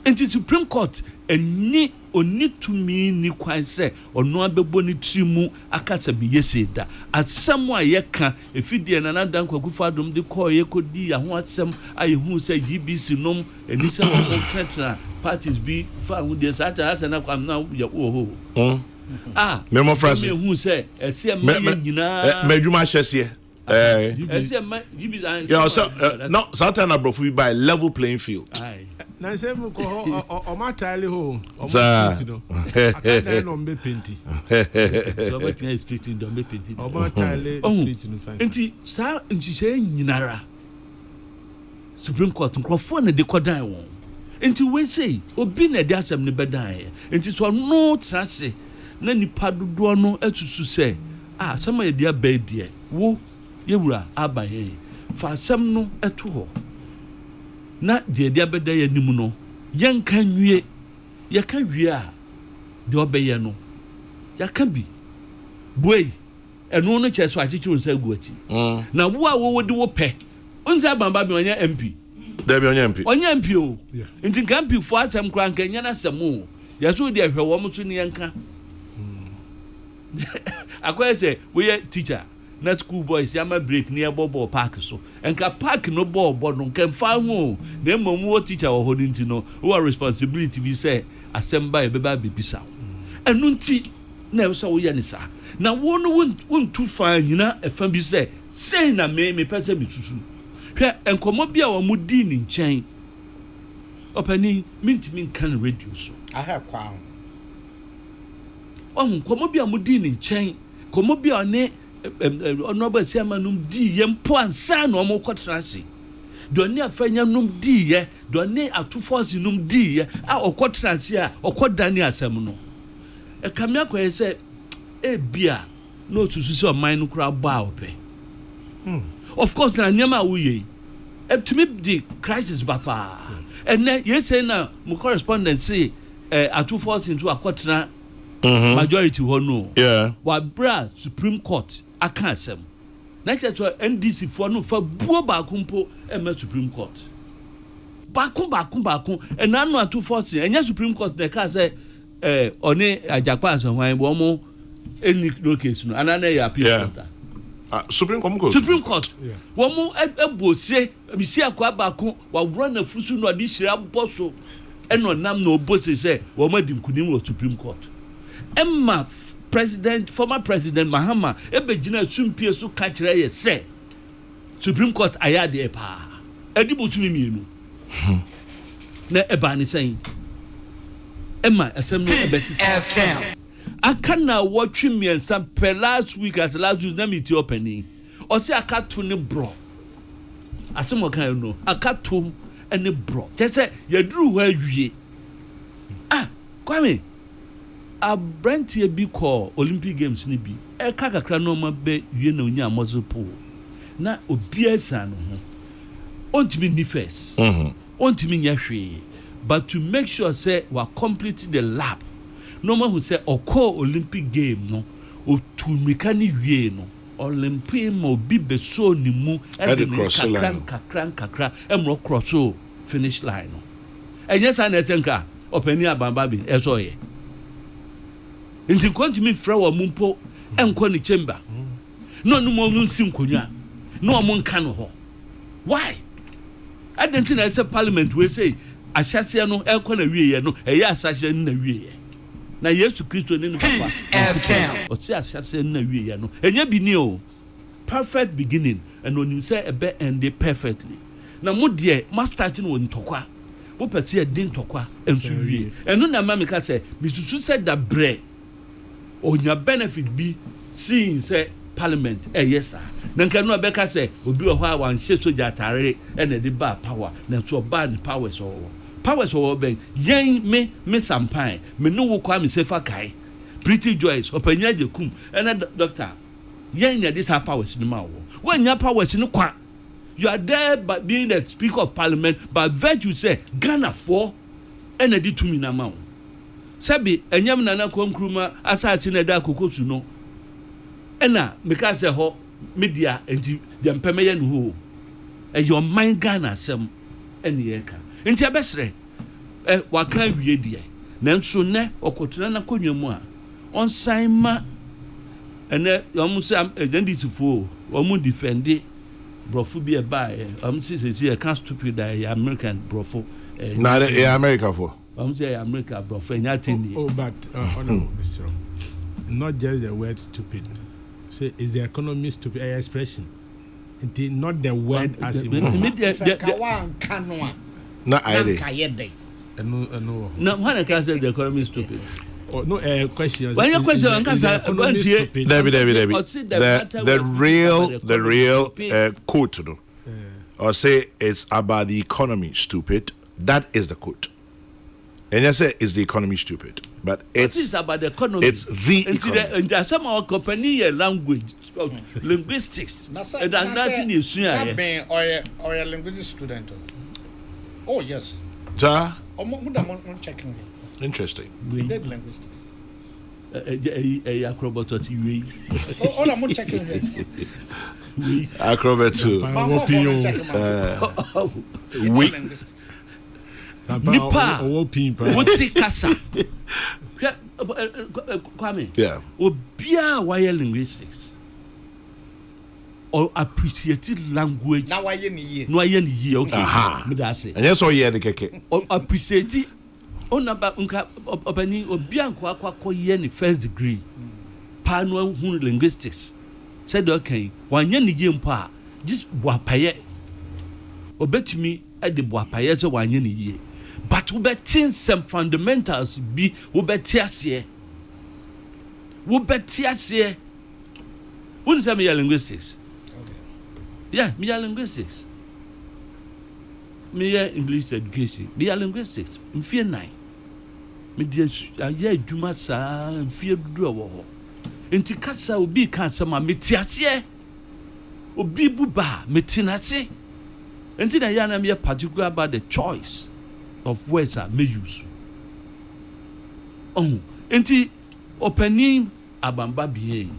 nti Supreme Court ɛni oni tumi ni kwan sɛ ɔno abɛbɔ ne tiri mu akasa bi yɛsɛ da asɛm a yɛka efidie na nadan kwakufa dom de kɔ yɛkɔdi ya ho asɛm a yɛhu sɛ GBC nom ɛni sɛ wɔn kɔntɛntra parties bi fa ho deɛ saa ta asɛ na kwam na yɛ wɔ ho memo France me hu sɛ ɛsɛ ma yɛ nyinaa madwuma hyɛseɛ ɛsɛ ma GBC no Satan abrofo bi by level playing field na say mo ko o ma tile ho o Sir. street no akada no mbe penti so much na street in don't be penti o ma tile street no fine enti sa enti say nyinara Supreme Court nkrofo na de kodan won enti we say obi na de asem ne bedan enti so no trase na nipa dodo no atusu say sama ye dia ba die wo yewura aba ye fa asem no eto ho na de dia beda ye nim no yenka nwie ye ka wie a de obeye no ya ka bi boy eno no che so achichiru nsa guachi na wo a wo de wo pe onza bamba bi onye MP there be onye MP o nti MP fo asem kra nka nya na sem o ya so de ahwe wo mo so ne yenka akwai say we teacher na school boys yama break near bobo park so enka park no bobo no kan fa ho na mom wo teacher wo ho nti no wo responsibility be say assemble be ba be bisa enu nti na so wo ye ni sa na wo no won tu fa nyina e fa bi say na me pese mi susu hwe enkomo bia wo mu di ni nchen opani mint kan radio so aha kwa komo bia mu di ni nchen komo bia ne onoba siama num di ye mpo ansa na omo kotrase doni afanya num di ye doni atuforce num di ye a okotrase a okodani asem no e kamia ko ye bia no tusu se o man no kura ba ope of course na nyama wo ye to me the crisis bafa and then you say na mo correspondent say atuforce into akotena majority ho no wa bra Supreme Court aka asem na che to NDC for no fa buo ba kumpo e Supreme Court ba kun and anu atu force enya Supreme Court de ka say oni ajapa aswan bo mo any no case no anana ya appeal Supreme Court wo mo ebosie bisi akwa ba kun wa wro na fusu no adi hira boso eno nam na obose say wo ma di nkunim wo Supreme Court Emma former president Mahama ebegina sumpie so ka kire ye say Supreme Court ayade e pa edibo tumi mienu na eba ni say Emma asem no ebesi FM akana watch me and some last week na meet opening o say akato ne bro asem o kan no akato ene bro say yaduru ho awie kwame abrantie bi ko Olympic Games ni bi e ka kakra no ma be wie na onya mozopo na obiasa no ho ontimi ni first ontimi nya hwe but to make sure say we complete the lap no man who say oko Olympic game no otumika ni wie no Olympic mo bi be so ni mu e de kakra emro cross finish line no enye sa na etenka opani abamba bi eso ye nti kontimi fra wa mumpo enko ni chamber no mo nsi nkonwa no mo nka no ho why adanti na say parliament we say ahyase no enko na wie ye no eya ahyase na wie ye na Yesu Kristo ni no papa o say ahyase na wie ye no enya bi ni o perfect beginning and when you say ebe end perfectly na mo de master no ntokwa wo pese e din tokwa enso wie eno na ma me ka say misusu said that bre onya benefit bi seeing say parliament yes sir na nka no abeka say obi wo ha wan hye soja atare e na de ba power na so ba ni powers o ben yen me sampan me no wo kwa me sefa kai pretty joyce opanya je kum na doctor yen na this powers ni ma wo when nya powers ni kwa you are there but being the speaker of parliament but virtue say Ghana for na di tumi na ma wo sabi enyam na konkruma asati na da kokosu no ena meka se ho media enti de mpemeye no ho your mind Ghana sem ene yeka enti abesre waka wie die nanso ne okotena na konwamu a on sign ma ene yom se identifo omu defend brofo bi e ba say e can stupid American brofo na America for say America bro for anything. But honorable Mr. Not just the word stupid. Say is the economy stupid expression. Not the word as in Na aye. Now, when can say the economy is stupid? No question. When your question, Debbie. The real quote, no, or say it's about the economy stupid. That is the quote. And I say it's the economy stupid, but it's about the economy. It's the economy. And there's some of company language, linguistics, and that's in the or a linguistic student. Oh yes. Ja. Checking. Interesting. We did linguistics. Acrobat TV. Oh, I'm checking. Acrobat too. We. Nipa. What's kasa? Kwame. Yeah. Obia wire linguistics. Or appreciated language. Now I ye. No, I ye. Okay. Aha. Me da say. And yes, yeah, the keke. Or appreciate. Onaba unka obani obia kwa ye ni first degree. Pa no hu linguistics. Said okay. Wanye ni ye mpa. Just boapaye. Obetimi e de boapaye so wanye ni ye. But we betin some fundamentals be we betiasie. We betiasie. Who say me linguistics? Yeah, me linguistics. Me English education. Me linguistics. Me fear 9. Me dey aye adwuma saa mfie dodo wo ho. Enti kasa obi kan sama me tiasie. Obi buba me tinase. Enti na ya na me particular about the choice of words I may use. Oh, enti opening abamba bien.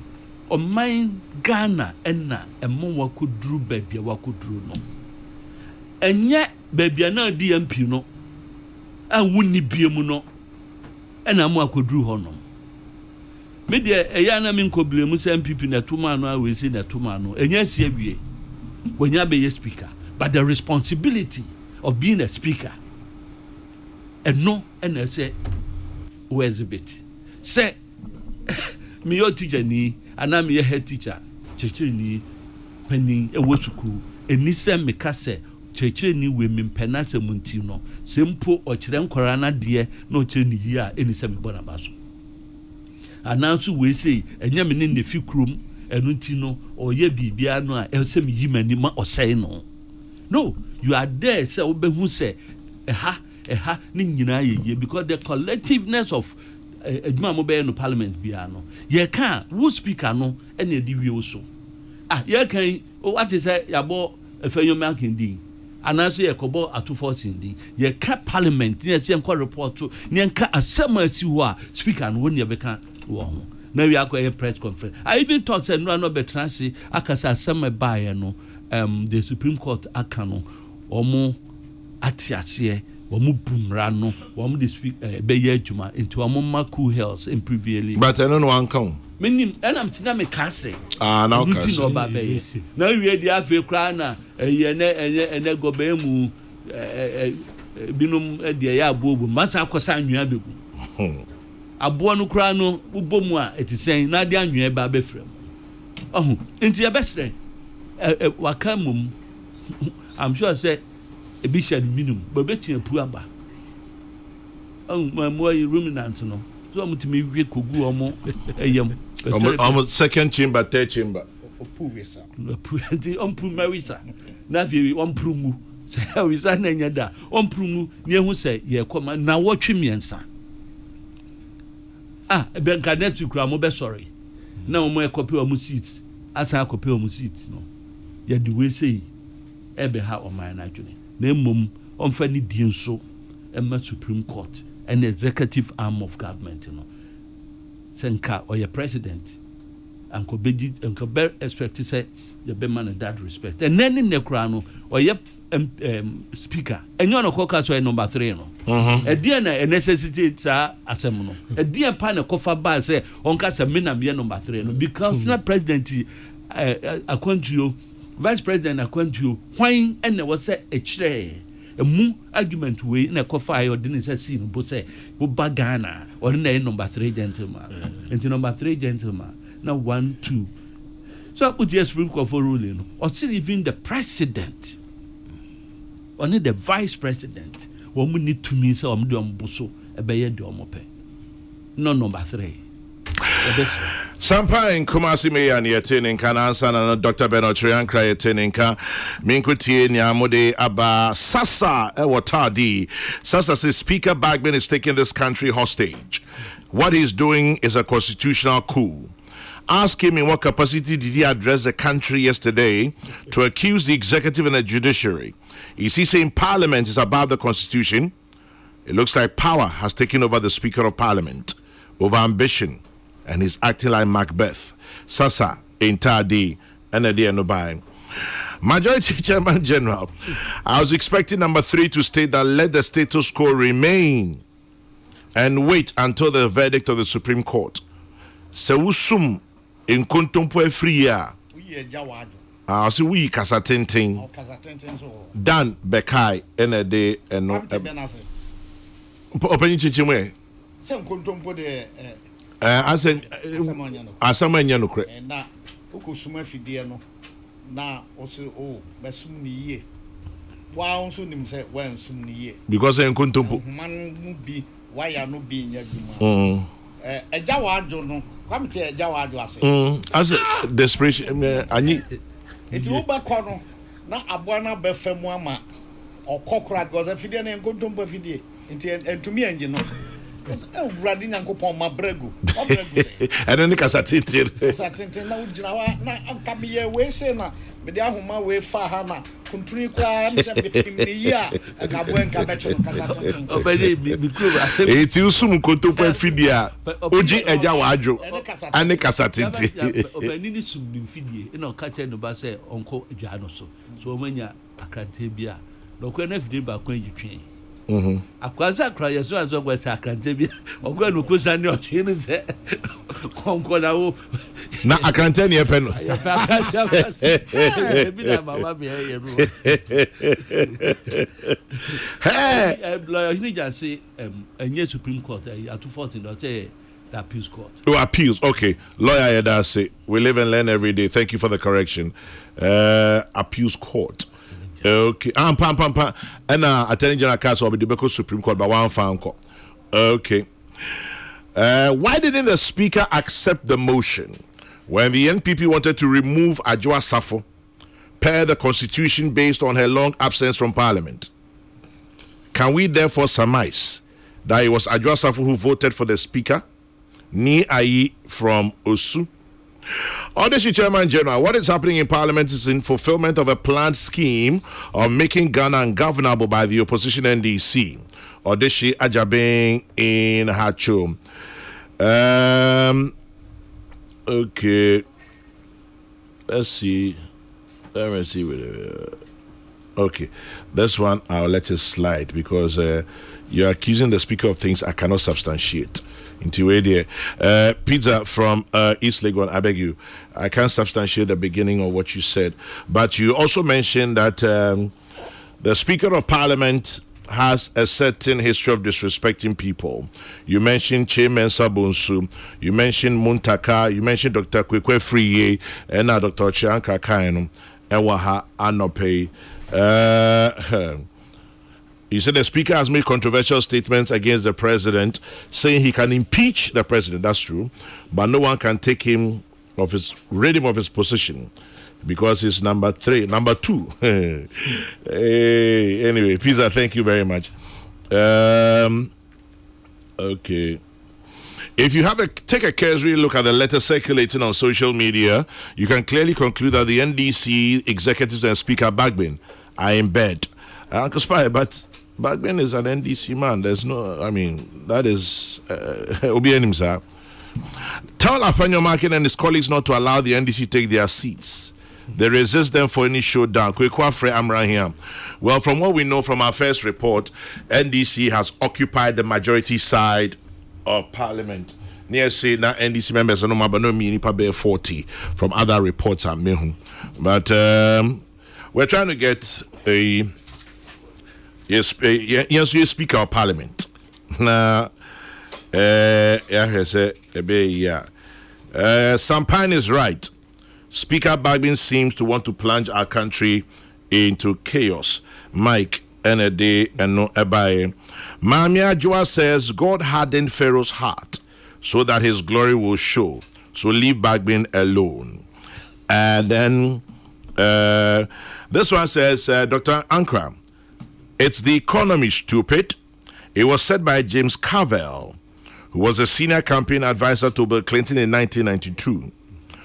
O mind Ghana enna emo wakudru baby wakudru no. Enye baby na DMP no. A wuni biemu no. Ena mo akudru ho no. Me de eya na me nkoblemu se MPP na tuma no awesi na tuma no. Enye asie wie. Wonya be speaker, but the responsibility of being a speaker. And no, and I say, where's a bit? Say, me your teacher ni, and I'm your head teacher. Churchill ni, penny a wosuku, and Nissa me case, Churchill ni women penasa muntino, simple or chirem corana dear, no chini ya, any semi bonabaso. And now to we say, and yamin in the few room, and untino, or ye be biano, else me yimanima or say no. No, you are there, say, who say, ha ni nyina ye because the collectiveness of adwuma mo be no parliament bia no ye kan wo speaker no e na di wie so ye kan what is say yabo efenyo makindi anaso ye kobo ato 14 di ye ka parliament ni ye enko report to ni enka asem asi ho a speaker no woni ye be kan wo ho na wi akọ press conference I even thought say no betranse akasa asem ba ye no the Supreme Court akano omo atiase Wamu bumrano, wamu de speak beye juma into Amoma Cool Hills in previously. But I don't know one come. Meaning, and I'm tina me case. Now no babe. Now you read the Afe Crana, and go bemu binum de ya bobu, Massa Cosan Yabu. A buonu crano, ubomwa, it is saying, Nadia Babe frame. Oh, into your best day. Wakamum, I'm sure I said. A bishop minimum, but betting a puaba. Oh, my more ruminants, no. So I'm to me, we could go almost second chamber, third chamber. The unpru marisa. Navi, one prumu. Say, how is that name? Yada, one prumu, near who say, ye come now watch me and son. Ah, a bencanet to cram, be sorry. Now, my copy of seats, as I copy of seats, no. Yet do we say, Ebe ha on my actually. Nemum on fanny dienso and Supreme Court and the executive arm of government, you know. Senka or your president and could expect to say the beman in that respect. And then in the crown or your speaker and you're no caucus or number 3, no. A dear necessity as a mono. A dear pan of coffee bar say on casa minam year number 3, no, because not presidency a country. Vice President Akwantu why and there was a chere a mu argument way na kofa or didn't say no but say wo bagana or na number 3 gentleman and number 3 gentleman now 1 2 so put the Supreme Court for ruling or still even the president only the vice president wɔn need to mean sɛ wɔn de wɔn bo so ɛbɛyɛ de wɔn pɛ no number 3 Sampa in Kumasi Meya near Tininka and Dr. Benotrian Cry Tininka Minkuti Nyamode Aba Sasa Ewatadi. Sasa says Speaker Bagman is taking this country hostage. What he's doing is a constitutional coup. Ask him in what capacity did he address the country yesterday to accuse the executive and the judiciary. Is he saying Parliament is above the Constitution? It looks like power has taken over the Speaker of Parliament over ambition, and he's acting like Macbeth. Sasa Intadi and a no buying. Majority Chairman General, I was expecting number 3 to state that let the status quo remain and wait until the verdict of the Supreme Court. Sewusum in kuntumpo free year. I see we kasatinting. Dan Bekai and a day and no. Open chichimwe. Some kuntumpo de. I said, Asamanya no cre. And now, Ukusuma Fidiano. Now, also, oh, Besumni ye. Why also him say, when soon ye? Because I kuntumpo. Man be why are no being Yaguma. A Jawad, no, come to a Jawad. As a desperation, I need it will back on. Now, Abuana Befemwama or Kokrokoo was a Fidian and Kuntumpo Fidi. And to me, and you know. Radin and Copon Mabrego. And then the Casatin. Now, I'm coming here, way saying, but they are my way far hammer. Continue quiet, in the year. I got one cabin. It's you soon go to Fidia, Oji Ejawadro, and the Casatin. Openini sum Fidi, you know, catching the bass, Uncle Janoso. So when you're a crantebia, no can have did back when you train. Akwaza cry as well as West Akrantebia, or when we put on your chin and say, Concolao. Now I can't tell you a pen. Lawyer, you just say, a new Supreme Court, at 214, or say, the appeals court. Oh, appeals, okay. Lawyer, that's say, we live and learn every day. Thank you for the correction. Appeals court. Okay. Pam. And Attorney General Castle will be the Supreme Court by one fan call. Okay. Why didn't the Speaker accept the motion when the NPP wanted to remove Adwoa Safo per the Constitution based on her long absence from Parliament? Can we therefore surmise that it was Adwoa Safo who voted for the Speaker? Ni Ayi from Osu. Honorable Chairman General, what is happening in Parliament is in fulfillment of a planned scheme of making Ghana ungovernable by the opposition NDC. Odeshi Ajabeng in Hacho. Okay. Let's see. Okay. This one I'll let it slide because you're accusing the Speaker of things I cannot substantiate. Into pizza from East Legon. I beg you, I can't substantiate the beginning of what you said, but you also mentioned that the Speaker of Parliament has a certain history of disrespecting people. You mentioned Che Mensa Bonsu, you mentioned Muntaka, you mentioned Dr. Kwekwe Friye, and now Dr. Chianka Kaino, and Waha Anope. He said the Speaker has made controversial statements against the President, saying he can impeach the President. That's true, but no one can take him rid him of his position because he's number 2. Anyway, Pizza, thank you very much. Okay. If you take a cursory look at the letter circulating on social media, you can clearly conclude that the NDC executives and Speaker Bagman are in bed. Uncle Spy, but Bagman is an NDC man. There's no, that is Obianim, sir. Tell Afanyo Markin and his colleagues not to allow the NDC take their seats. They resist them for any showdown. Well, from what we know from our first report, NDC has occupied the majority side of Parliament. Near say now NDC members are no mean 40 from other reports at Mehun. But we're trying to get a Speaker of Parliament. Now, Sampine is right. Speaker Bagman seems to want to plunge our country into chaos. Mike and a day and no ebae. Mamia Joa says God hardened Pharaoh's heart so that his glory will show. So leave Bagbin alone. And then this one says, Dr. Ankra, it's the economy, stupid. It was said by James Carville, who was a senior campaign advisor to Bill Clinton in 1992.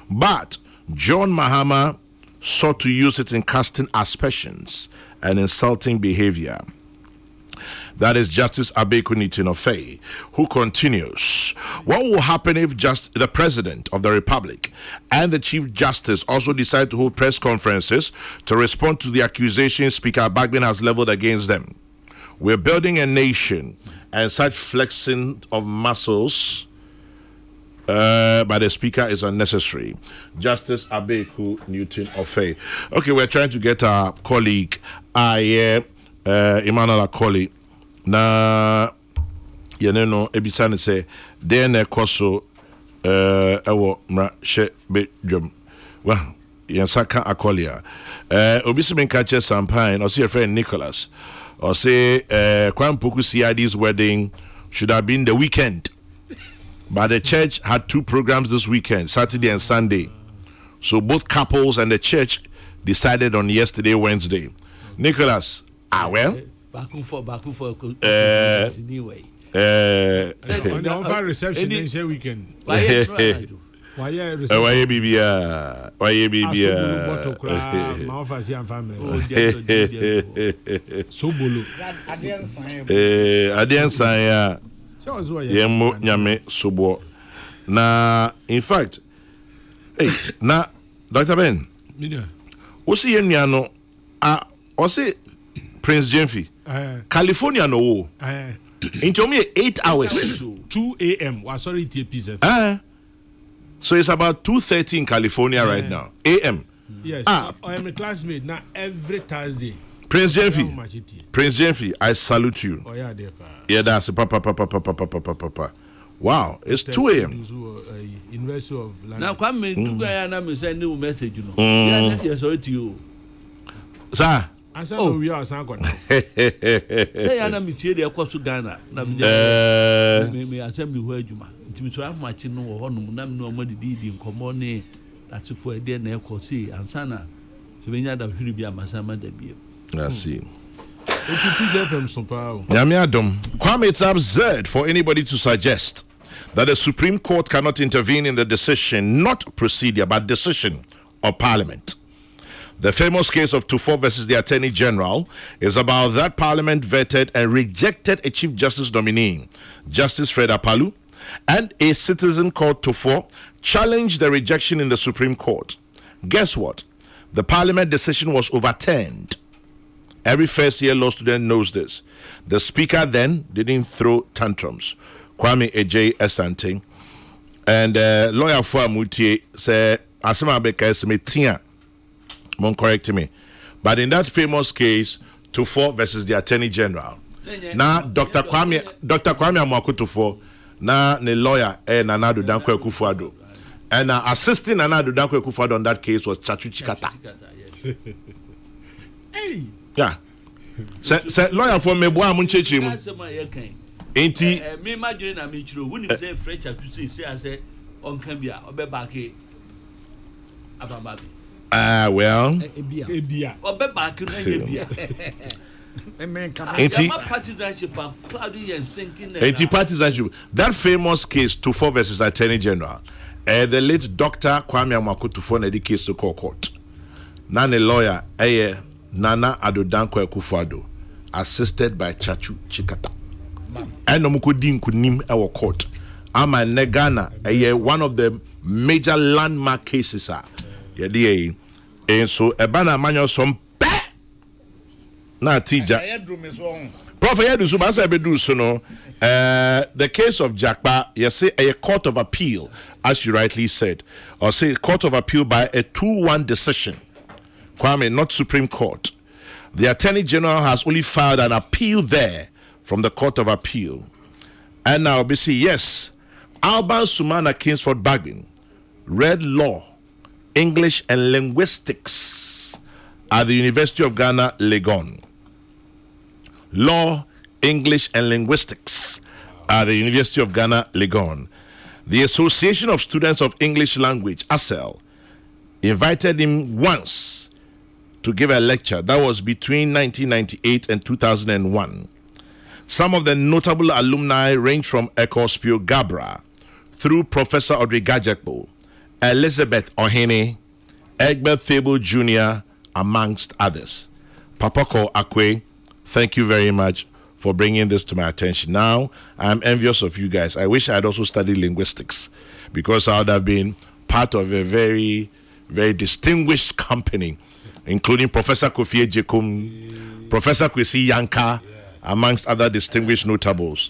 But John Mahama sought to use it in casting aspersions and insulting behavior. That is Justice Abeku Nitinofe, who continues. What will happen if just the President of the Republic and the Chief Justice also decide to hold press conferences to respond to the accusations Speaker Bagbin has leveled against them? We're building a nation, and such flexing of muscles by the Speaker is unnecessary. Justice Abeku Newton Ofe. Okay, we're trying to get our colleague, Emmanuel Akoli. Na yeneno ebisa ne se de na ekoso ewo mra hye bedwam wa yensaka Akolia obisi menka che sampine o se friend Nicholas or say Kwampuku CID's wedding should have been the weekend, but the church had two programs this weekend, Saturday and Sunday, so both couples and the church decided on yesterday, Wednesday. Nicholas, well, back for anyway. On the offer reception they say weekend. Why Bibia? My offer is family. So bolo. Adian saya. Yemo nyame sobo. Na in fact, hey, na Dr. Ben. Osi yenuano osi Prince Jemfi. California no. Into me 8 hours. 2 a.m. Was sorry TPZ. So it's about 2:30 in California right now. A.m. Yes. I am a classmate now every Thursday. Prince Jemfi, I salute you. Oh yeah, there. Yeah, that's papa. Wow, it's 2 a.m. University of London. Now come in to send you a message, you know. Yes, sorry to you. Sir. I said we are Sanko. Say I am here the course to Ghana. Me assembly where you ma. Ntimi so am match no ho no na no ma di nkomone that's for a day na e ko see ansana so benya da hwiri bia masama da bia. I see. Kwame, it's absurd for anybody to suggest that the Supreme Court cannot intervene in the decision, not procedure, but decision of Parliament. The famous case of Tufo versus the Attorney General is about that Parliament vetted and rejected a Chief Justice nominee, Justice Fred Apalu, and a citizen called Tufo challenged the rejection in the Supreme Court. Guess what? The Parliament decision was overturned. Every first-year law student knows this. The Speaker then didn't throw tantrums. Kwame Ejay Asante and lawyer Fuamutie said, "Asema beka esmetia." Mon correct me. But in that famous case, Tufo versus the Attorney General. Now, Dr. Kwame Amwako Tufo, now the lawyer Nanado Dankwe Kufuado. And assisting Nanado Dankwe Kufuado on that case was Chachu Chikata. Hey. Yeah. Say lawyer for Meboa Munchechi. Ain't he? Me imagine na me chiro. When you say French to say I say on Cambia obebake abababi. Well. Ebia. Obebake na ebia. Partisanship. That famous case, Tufo versus Attorney General, the late Dr. Kwame Amwako Tufo na the case to court. Nana lawyer, Nana Adodankwa Kufuado, assisted by Chachu Chikata. And Nomukudin could name our court. Ama Negana, one of the major landmark cases. And so, Ebana Manyo some na teacher. Prof. The case of Jakpa, you say a court of appeal, as you rightly said, or say court of appeal by a 2-1 decision. Kwame, not Supreme Court. The Attorney General has only filed an appeal there from the Court of Appeal. And now, BC, yes, Alban Sumana Kingsford Bagbin read law, English and linguistics at the University of Ghana, Legon. Law, English, and Linguistics at the University of Ghana, Legon. The Association of Students of English Language, ASEL, invited him once to give a lecture. That was between 1998 and 2001. Some of the notable alumni range from Ekospio Gabra through Professor Audrey Gajekpo, Elizabeth Ohene, Egbert Fable Jr., amongst others. Papako Akwe, thank you very much for bringing this to my attention. Now, I'm envious of you guys. I wish I had also studied linguistics, because I would have been part of a very, very distinguished company, including Professor Kofi Ejekum, Professor Kwesi Yanka, amongst other distinguished notables.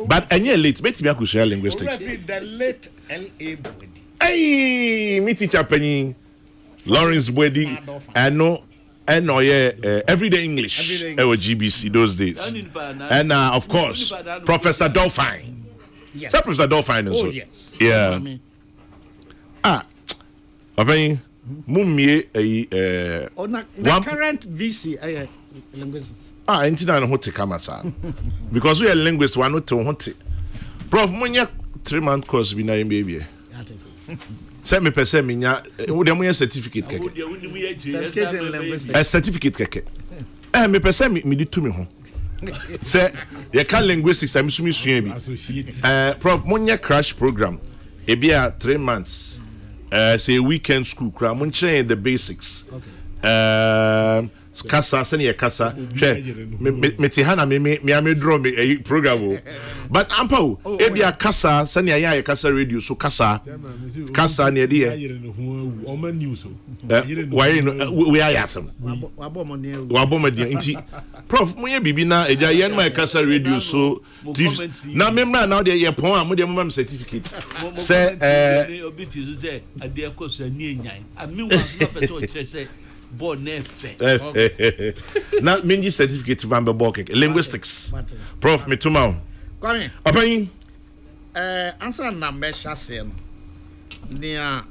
But any late, me I could share linguistics. The late L.A. Bwedi. Hey, me teacher Penny, Lawrence Bwedi, and everyday English. GBC those days. And of course, Professor Dolphine. Yes. Is that Professor Dolphine? Oh, yes. Yeah. Penny, Mumie, the current VC, linguistics. Ain't I know what to come at, because we are linguists, one not to want it. Prof, Munya 3-month course, we know baby. Send me per se, would you certificate? Certificate in linguistics. A certificate, keke. Me per se, me did to me home. Say, you can't linguistics, I'm assuming. Prof, Munya crash program, it be 3 months. Say weekend school, munche the basics. Kasa senior kasa metihana me draw me a program, but ampo ebia kasa senior ya kasa radio so kasa near there why we are yasam wabomadi inti prof moye bibi na eja yen my kasa radio so na member now dey pon am dey mama certificate say obiti say ade akoso ani enyan ami wa no person say board nefe. Now, minji certificate van be linguistics. Prof, me tomorrow. Come Apan answer na mesha say near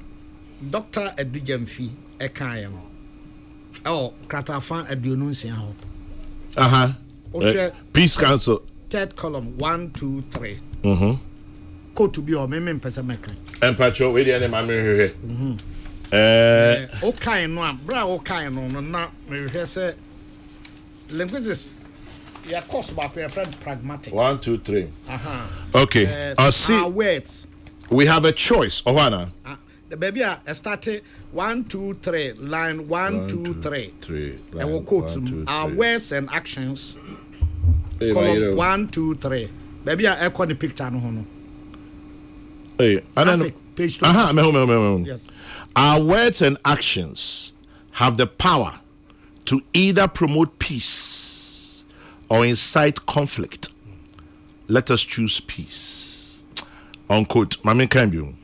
Dr. Edujemfi Ekayam. Oh, Kratafan Edununsia ho. Peace Council. Third column 1, 2, 3. Quote to be or meme pesameka. And Pacho, we the name here. Okay, no, bra okay, no, na me say linguistics. Yeah, course back your friend pragmatic. 1, 2, 3. Okay. See. Words. We have a choice, Ohana. The baby I started 1, 2, 3. Line 1, 2, 3. I will quote our words and actions. Column 1, 2, 3. Baby I echo the picture no. Hey, I don't know. Page 2. Yes. Our words and actions have the power to either promote peace or incite conflict. Let us choose peace. Unquote. Mami Kambium.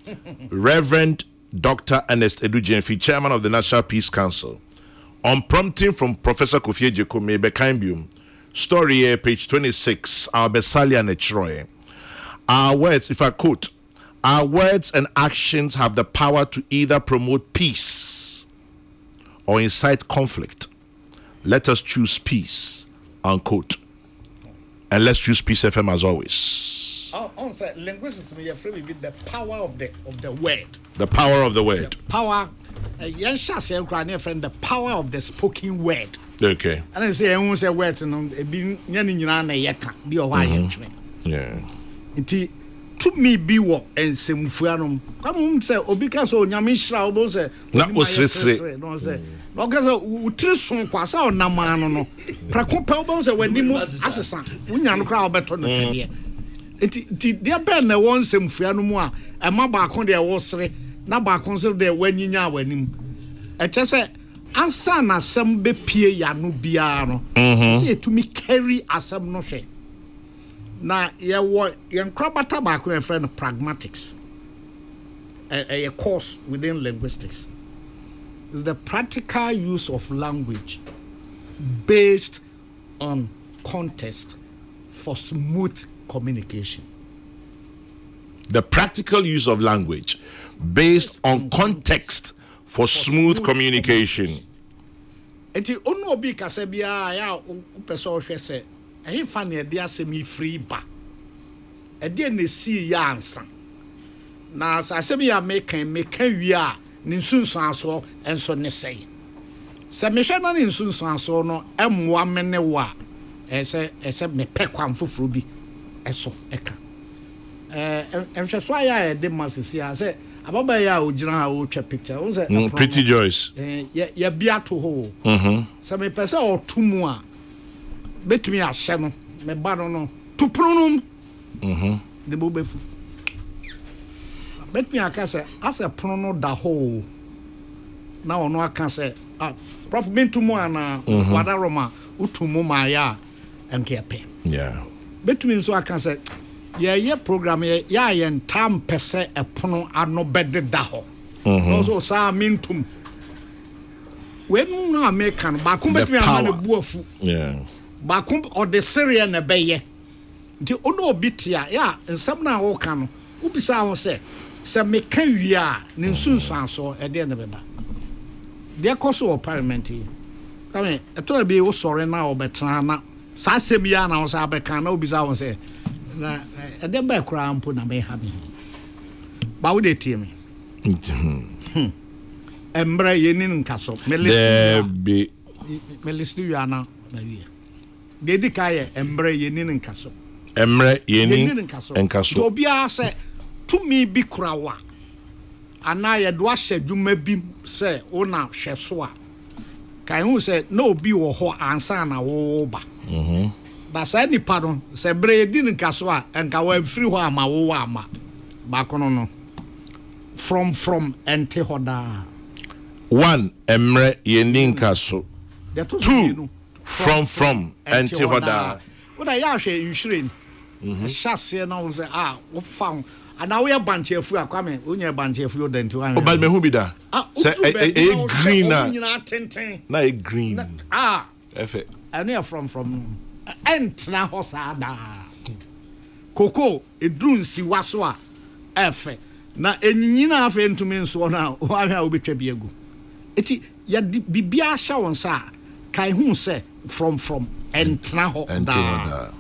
Reverend Dr. Ernest Edujemfi, Chairman of the National Peace Council, on prompting from Professor Kofi Ejekum Kambium. Story page 26. Our Besalia Netroy. Our words, if I quote, our words and actions have the power to either promote peace or incite conflict. Let us choose peace, unquote. And let's choose Peace FM as always. Linguistics may afraid with the power of the word. The power of the word. The power. The power of the spoken word. Okay. And I say I won't say words and be to me be what and Simfuanum. Come say Obika so Yamishra almost say that was history. No say no because Utrison Quasa or Namano no Pracopa say when you assassin Unyan crowd better than here. It dear Ben the one Simfuanumua and my back on their wassery, not back on so there when you know when him. I just say answer na some be pie yanu biano. Say to me carry as some no say. Now, your crop tobacco and friend of pragmatics, a course within linguistics, is the practical use of language based on context for smooth communication. The practical use of language based on context for smooth communication. enti ono obi kasa bia ya upese o hwese ehe fa na de asemi free ba ede na si ya ansa na asemi ya mekan wi a ne nsunsun aso enso ne sei se me hwe na ne nsunsun aso no emwa me ne wa ese me pe kwan foforo bi eso eka hwe so ya de masisi a se ababa ya ojira ha o twa picture o se Pretty Joyce ya bia to ho se me pese otumu a betumi ahye no me ba no to pronum de bo befu betumi aka se asa prono da ho na ono aka se prof bentumu ana wada roma utumu ma ya enkepe betumi nso aka se ye program ya ntam pese epono ano bede da ho no so sa mintum wenu na American ba ko betumi ama na buafu ba ko o de Syria na beye nti ono obitia ya nsam na wo ka no ubisa ho se me ka wi a ne nsunsu aso e de na beba de koso o Parliamentary kame eto be wo sore na obetra na sa sem ya na wo sa beka na ubisa ho se na e de ba kra ampo na me ha bi ba wo de tie me embre yenin nkaso melist wi ana na wi de di kaye embre yenin nkaso emre yenin nkaso obi a se tumi bi krawa ana ye do ahye dwuma bi se ona hweso a kan hu se na obi wo ho ansa na wo ba ba sa ni pardon se bre yenin nkaso a enka wa free ho ama wo ama ba kono no from ente hoda one emre yenin nkaso two from ente hoda what I hwe insurance chassis na wo say wo found and now we are banchefu akwame onye banchefu o denti wan o ba me hu bi da say green na green efe and from ent na hosada koko edun si waso a efe na enyinyina afa ntumi nso na wa hwa obetwa bi egu eti ya bibia hya won sa kai hu say from ent na ho da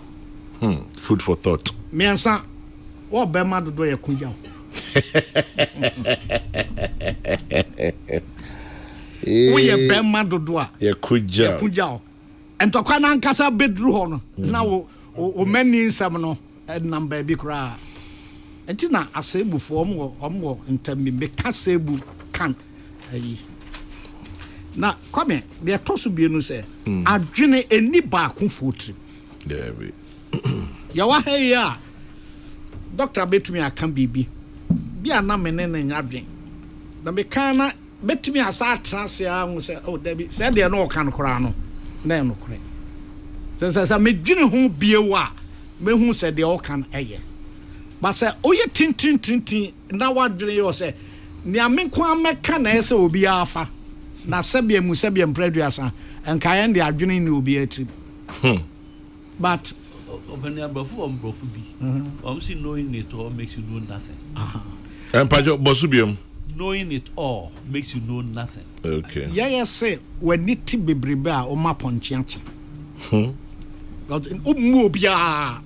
food for thought miensa wo be ma dodo ye kunja wo ye be ma dodo a ye kunja entokwa na nkasa bedru ho no na wo mani nsam no number bi kra enti na asebufo omwo ntambi me kasebu kan ayi na kwame de tosu bi no se adwene eni ba ko fotri there ya wa he ya doctor betumi aka bibi bia na menene nyadwen na me kana betumi asa atrase a hu se oh dabi se de no kan kora no na no kore se me dwene hu biewa me hu se de o kan eye ba se oye tintin na wadwene yo se ni amenko ameka na ese obi afa na sebia mu sebia mpreduasa enka ye de adwene ni obi atri but open your brofu bi see knowing it all makes you know nothing empajo bosubium knowing it all makes you know nothing okay yeah say when it bebrebe a o ma ponchiachi god mu obia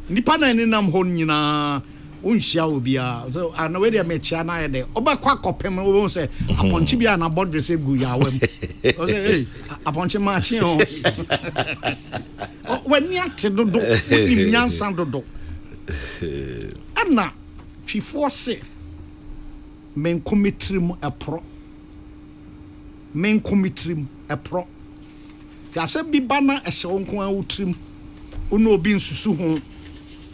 nipa na ni nam ho nyina unhia obia so ana we dey mechia na ye dey obakwa kopem wo say aponchi bia na board say gu ya wam o say hey aponchi ma chi o when you ate dodo ni nyansan dodo ana twifo se men komitrim epro kase bi bana ehye wonko a wutrim ono obi nsusu ho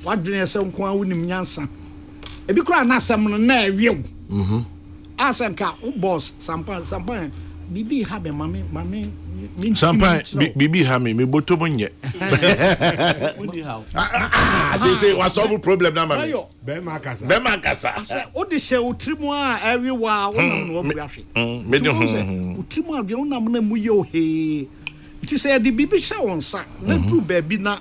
wadwene ese wonko a wonim nyansa ebi kura na asem no na ewew asanka u boss sampan bibi ha be mame sampan bibi ha me boto monye say what solve problem na mame be makasa ase odi she utrimu a ewewa wonam no obu ahwe me de ho utrimu adwe wonam na mu ye ohe ti say di bibi sha wonsa na du ba bi na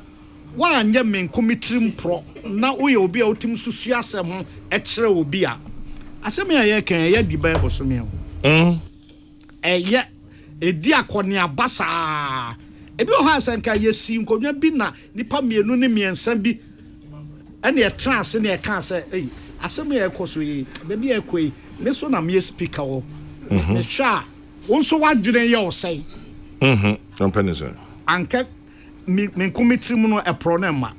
wa anya men komitrim pro na wo ye obi a otim susu asem e kire obi a asem ya ye kan ye di bible so me ho edi akɔne abasa ebi o ha sanka yesi nkonwa bi na nipa mienu ne miensa bi ene e trance ne e ka say eh asem ye ekoso yi baby ekoi me so na me speaker wo me sha wonso wadwene ye o say Companies. Anke me committee mu no e pro na ma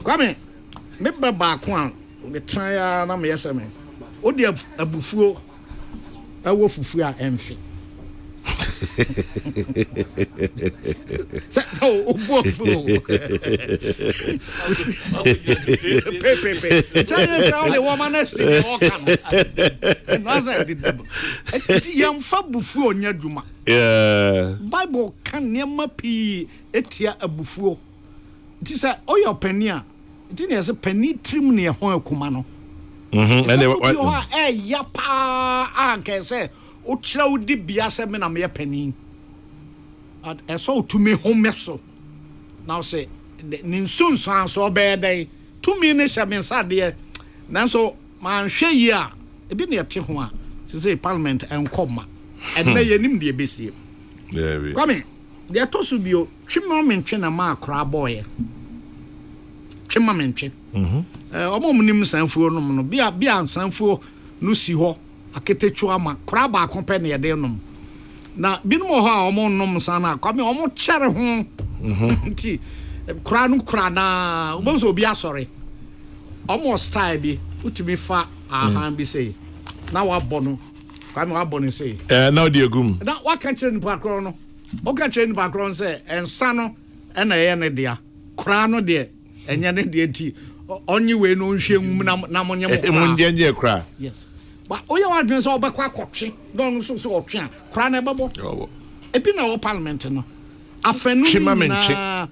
kwame me ba ko an me tran ya na me yeseme o de abufuo awo fufu a emfi so obufuo pepe tell down the woman next to all kan no say did yam fa bufuo nya dwuma bible kan niam pi etia abufuo ti say oyo pani a ti ne say pani trim ne ho akuma no and they were ya pa anke say o kira wo di bia say me na me pani at so to me home meso now say ninsunsu an so be dey to me ne sha me sade nanso man hwe yi a ebi ne yete ho a say parliament enkoma and na yenim de besie yeah come de atosu bio twema mentwe na ma akra boy twema mentwe omo munim sanfuo no no bia sanfuo no si ho aketechu ama kra ba akope ne yede nom na binum ho a omo nom sana kwame omo chere ho nti kra no kra na obo so bia sori omo style bi utimi fa ahan bi sei na wabɔ no kwame wabɔ no sei na de agum na waka chere nipa kro no o ka chere nipa kro say ensa no na ye ne dia kra no de enye ne de nti onye we no nhwe ngum na monye mo mo nje kra yes but oye wa dwen so obekwa kwotwe don so otwe a kra na ebebo ebi na wo parliament no afenu na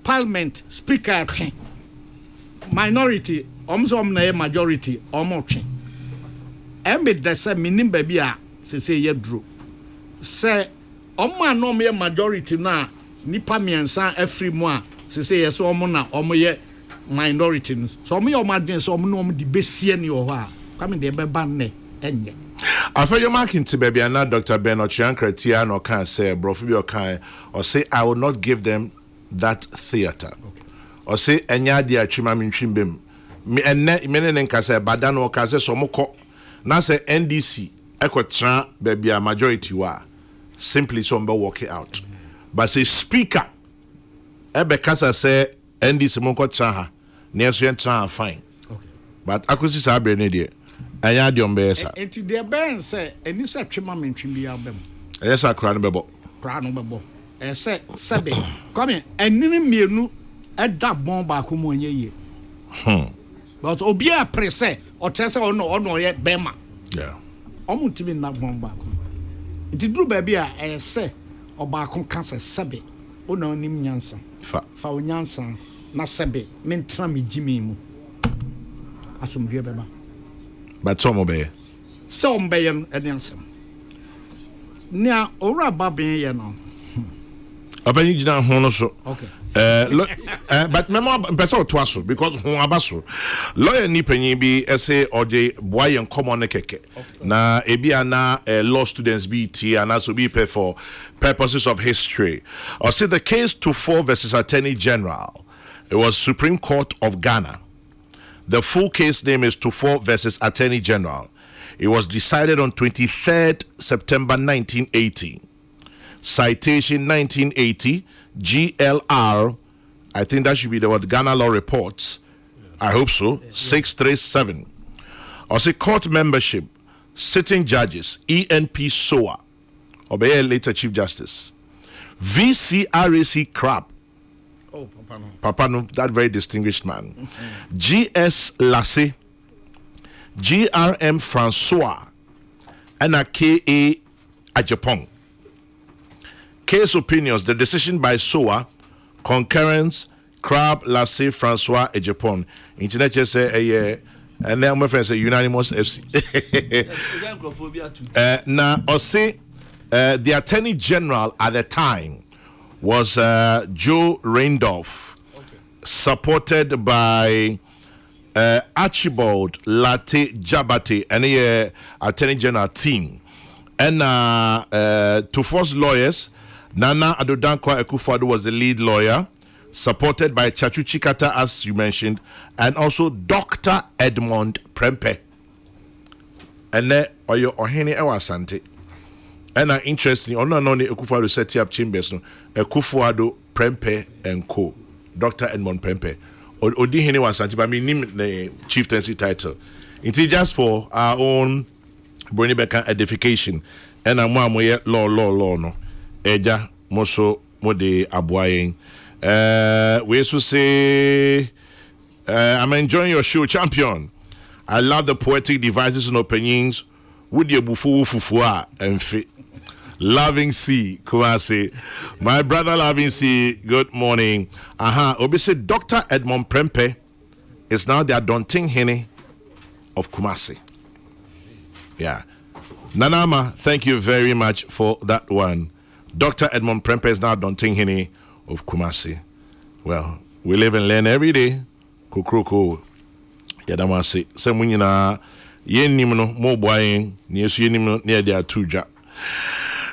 parliament speaker twe minority omzom na majority omotwe embe de se minim ba bi a se ye duro se omo anom ye majority na nipa miensa afri mu a se ye so omo na omo ye minority no so omo ye omo adwen so omo no omo di besie ni ho a kwame de be ban ne enye afayo marking to baby and Dr. Ben Ochiankretia no can say brofi okan or say I will not give them that theater or say enya dia twima mentwimbem me enne menene nka say bada no ka say so mokọ na say NDC ekotra baby a majority wa simply so mbe work it out but say speaker ebe kasa say NDC mokọ tra ha na eso entra fine but akosi sa abre ne de anya de ombe esa enti de ben say eni say twema mentwimbi abem esa kra no bebo say sebe come enini mienu eda bon ba ko mo ye but obi a prese o tese ono ye bema yeah omutimi na bon ba ko enti duru ba bi a say oba ko ka say sebe ono nim nyansa fa onyansa na sebe mentra me jimi mu asomdwe beba but some obey yen enyansam nia ora baben ye no abani gina ho no so okay but memo person to aso because ho abaso lawyer ni panyin bi ese oje boy en common keke na ebia na law students be t and also be pay for purposes of history or say the case to 4 versus Attorney General. It was Supreme Court of Ghana. The full case name is to 4 versus Attorney General. It was decided on 23rd September 1980. Citation 1980 GLR, I think that should be the word Ghana Law Reports. I hope so. 637. Also, court membership, sitting judges, ENP SOA, obey later Chief Justice, VCRAC CRAP. Oh, Papa no, that very distinguished man. GS Lassé, GRM Francois, and a KA Ajapong. Case opinions, the decision by SOA, concurrence, Crab, Lassé, Francois, Ajapong. Internet just say, and then my friend say unanimous FC. Now, I say, the Attorney General at the time was Joe Randolph, supported by Archibald Latte Jabate and the Attorney General team. And to force lawyers, Nana Adodankwa Akufo-Addo was the lead lawyer, supported by Chachu Chikata, as you mentioned, and also Dr. Edmond Prempeh. And then Oyo Ohene Ewa Asante. And interestingly, no Akufo-Addo set up chambers, no Akufo-Addo, Prempeh and Co. Dr. Edmond Prempeh. Odi Hene was Asante, but I mean the chieftaincy title. It's just for our own Brony Beka edification. And I'm one way law no. Eja moso mode abuayen. We used to say, I'm enjoying your show, champion. I love the poetic devices and opinions. Would you bufu fufua and fit? Loving C, Kumasi. My brother Loving C, good morning. Obviously, Dr. Edmond Prempeh is now the Adonting Hene of Kumasi. Yeah. Nanama, thank you very much for that one. Dr. Edmond Prempeh is now Adonting Hene of Kumasi. Well, we live and learn every day. Kokrokoo. Yadamasi. Semunyina. Yen nimno mo boyen. Niesu yen nimno near their tuja.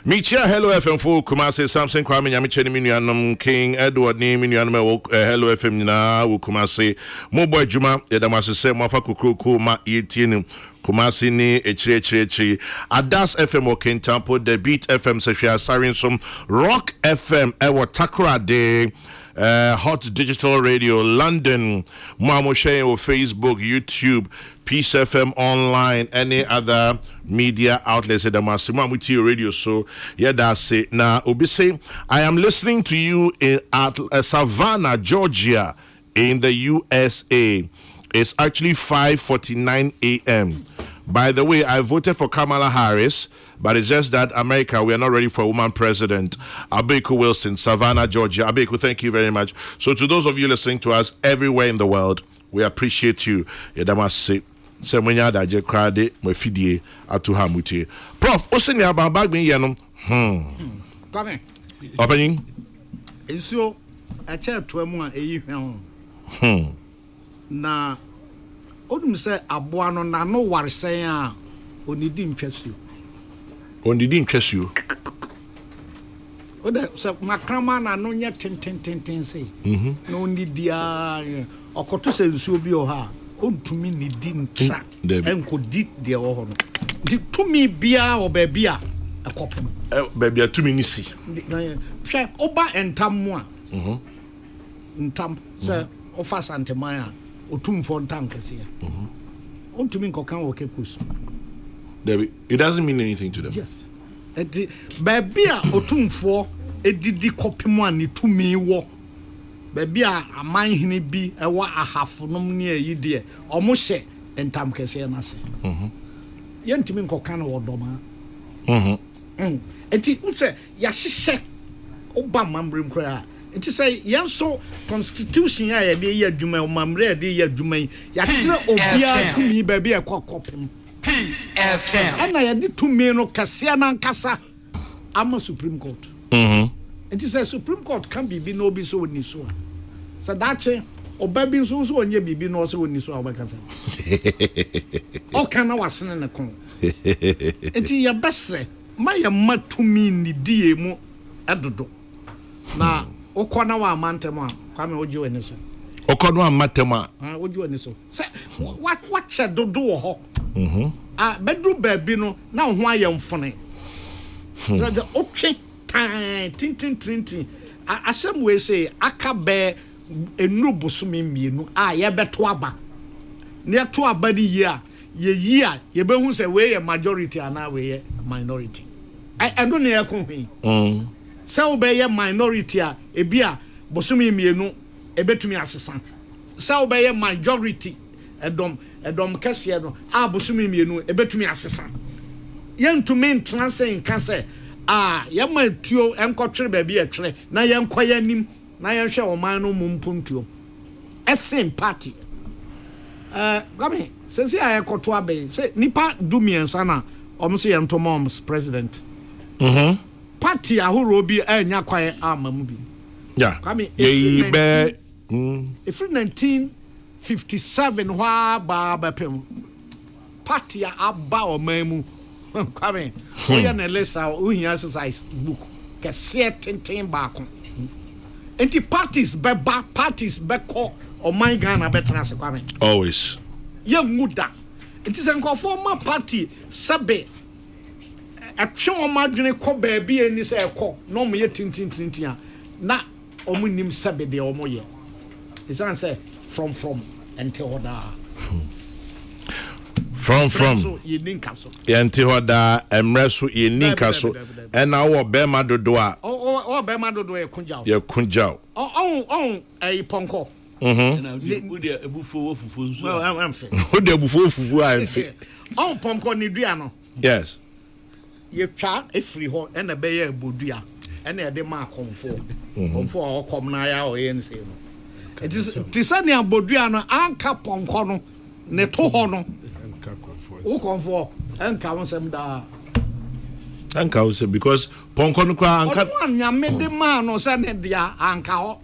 Michia Hello FM for Kumasi Samson Kwame Nyamicheni Minuanum King Edward ni Minuanum Hello FM na Kumasi mo boy Juma Yadamasi se mafa Kokrokoo ma yetinu Kumasi ni echi Adas FM Okentampo The Beat FM Sefia Sarinsom Rock FM Ewo Takra de Hot Digital Radio London Mamo share on Facebook YouTube Peace FM online any other media outlets at the Massimo with your radio so yeah that's it now Obise I am listening to you at Savannah Georgia in the USA. It's actually 5:49 a.m. By the way, I voted for Kamala Harris, but it's just that America, we are not ready for a woman president. Abeku Wilson, Savannah, Georgia. Abeku, thank you very much. So to those of you listening to us everywhere in the world, we appreciate you. Yedamase, semenya daje krade mafidie atuha mutie. Prof, oseni ababag bin yenom. Come. Opening. Enso a chair to emu a eyi hwen. Na odum se aboa no na no waresen a onidi ntwesuo. Onidi ntwesuo. Oda se makrama na no nya tenten sei. Na onidi a okoto se nsuo bi o ha. Ontumi ni di ntra. Enko di de o ho no. Di tumi bia o ba bia akopem. Ba bia tumi ni si. Hwe oba entam mu a. Ntam se ofa santeman a otumfo ntam kese ya. Ontumi nkokan wo kepus. It doesn't mean anything to them. Yes. Baby a otumfo edidi kopem a ne tumi wo. Baby a aman hene bi ewa ahafonom ne ayide omo hye entam kese na se. Yentumi nkokan wo doma. Enti nse ya hyehyɛ oba mambrem kra. Enti say yenso constitution ya de ye adwuma o mamre de ye adwuma ya kire obia tumi baby e kokopem. Peace FM. And I did to me no Cassiana Casa. I'm a Supreme Court. It is a Supreme Court can be no be so in so. So that's it. Or baby so on ye be no so in so. All can I was in a con. It is your best. My mat to me ni diemo adodo. Now, Okwana Mantema, come with you in this. Okwana Matema. I would you in this. What shall do? Bedroom baby no now why am funny. So the option time tintin asem we say akabe enu bosumi mienu ye beto aba ne to aba di ye ye be hu say we majority ana we minority I don't know yakon say we be minority a ebi a bosumi mienu ebetumi asesa say we be majority edom kase no abosumi mienu ebetumi asesa yentumi ntranse nka se yema tuo enkotre ba bi etwere na yenkoya nim na yenhwe oman no mumpuntuo esen party gabe sesi ayekoto abe se nipa dumiensa na omse yentomoms president party ahoro bi anya kwae amamu bi yeah gabe if 1957 wa ba pem party aba omamu Kwame, we are na list we exercise book. Kese tenten baako. Enti parties be call or my Ghana better as Kwame. Always. Young muda. It is a former party sabe. A show margin ko baby and is a call. No me tintin. Na omunim sabe de omoye. His answer from until da. From ye ninka so. Until da emreso ye ninka so. And now Bema Dodoa. Oh Bema Dodoa kunjao. Ye kunjao. Oh a ponko. Who the buffo fufu? Well, I'm fit. Who the buffo fufu I am fit. Oh ponko ni duano. Yes. Ye cha e free ho and a beye bodua. And a de ma comfort. Comfort or come na ya or yen say. It is Tisania Boduano anka ponkono ne to ho no. Who comfort and come some da. Anka also because ponkono kwa anka one ya made the man or send dia anka ho.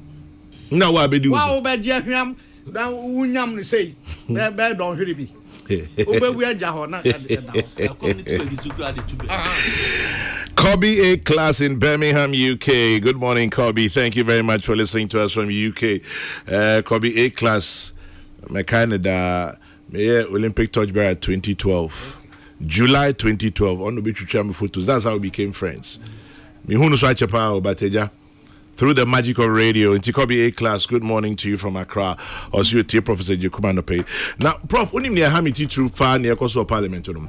Na wa be di wo. Wa be dia hwam da wunyam ne sei. Be don hwere bi. Obewu aja ho na Kobe A class in Birmingham, UK. Good morning, Kobe. Thank you very much for listening to us from UK. Kobe A class, my Canada, Olympic torchbearer 2012, July 2012. On the beach photos. That's how we became friends. Through the magic of radio. In Kobe A class, good morning to you from Accra. Also, your Professor Jekuma Pay. Now, Prof, when you have me teach you far near Koso Parliamentary.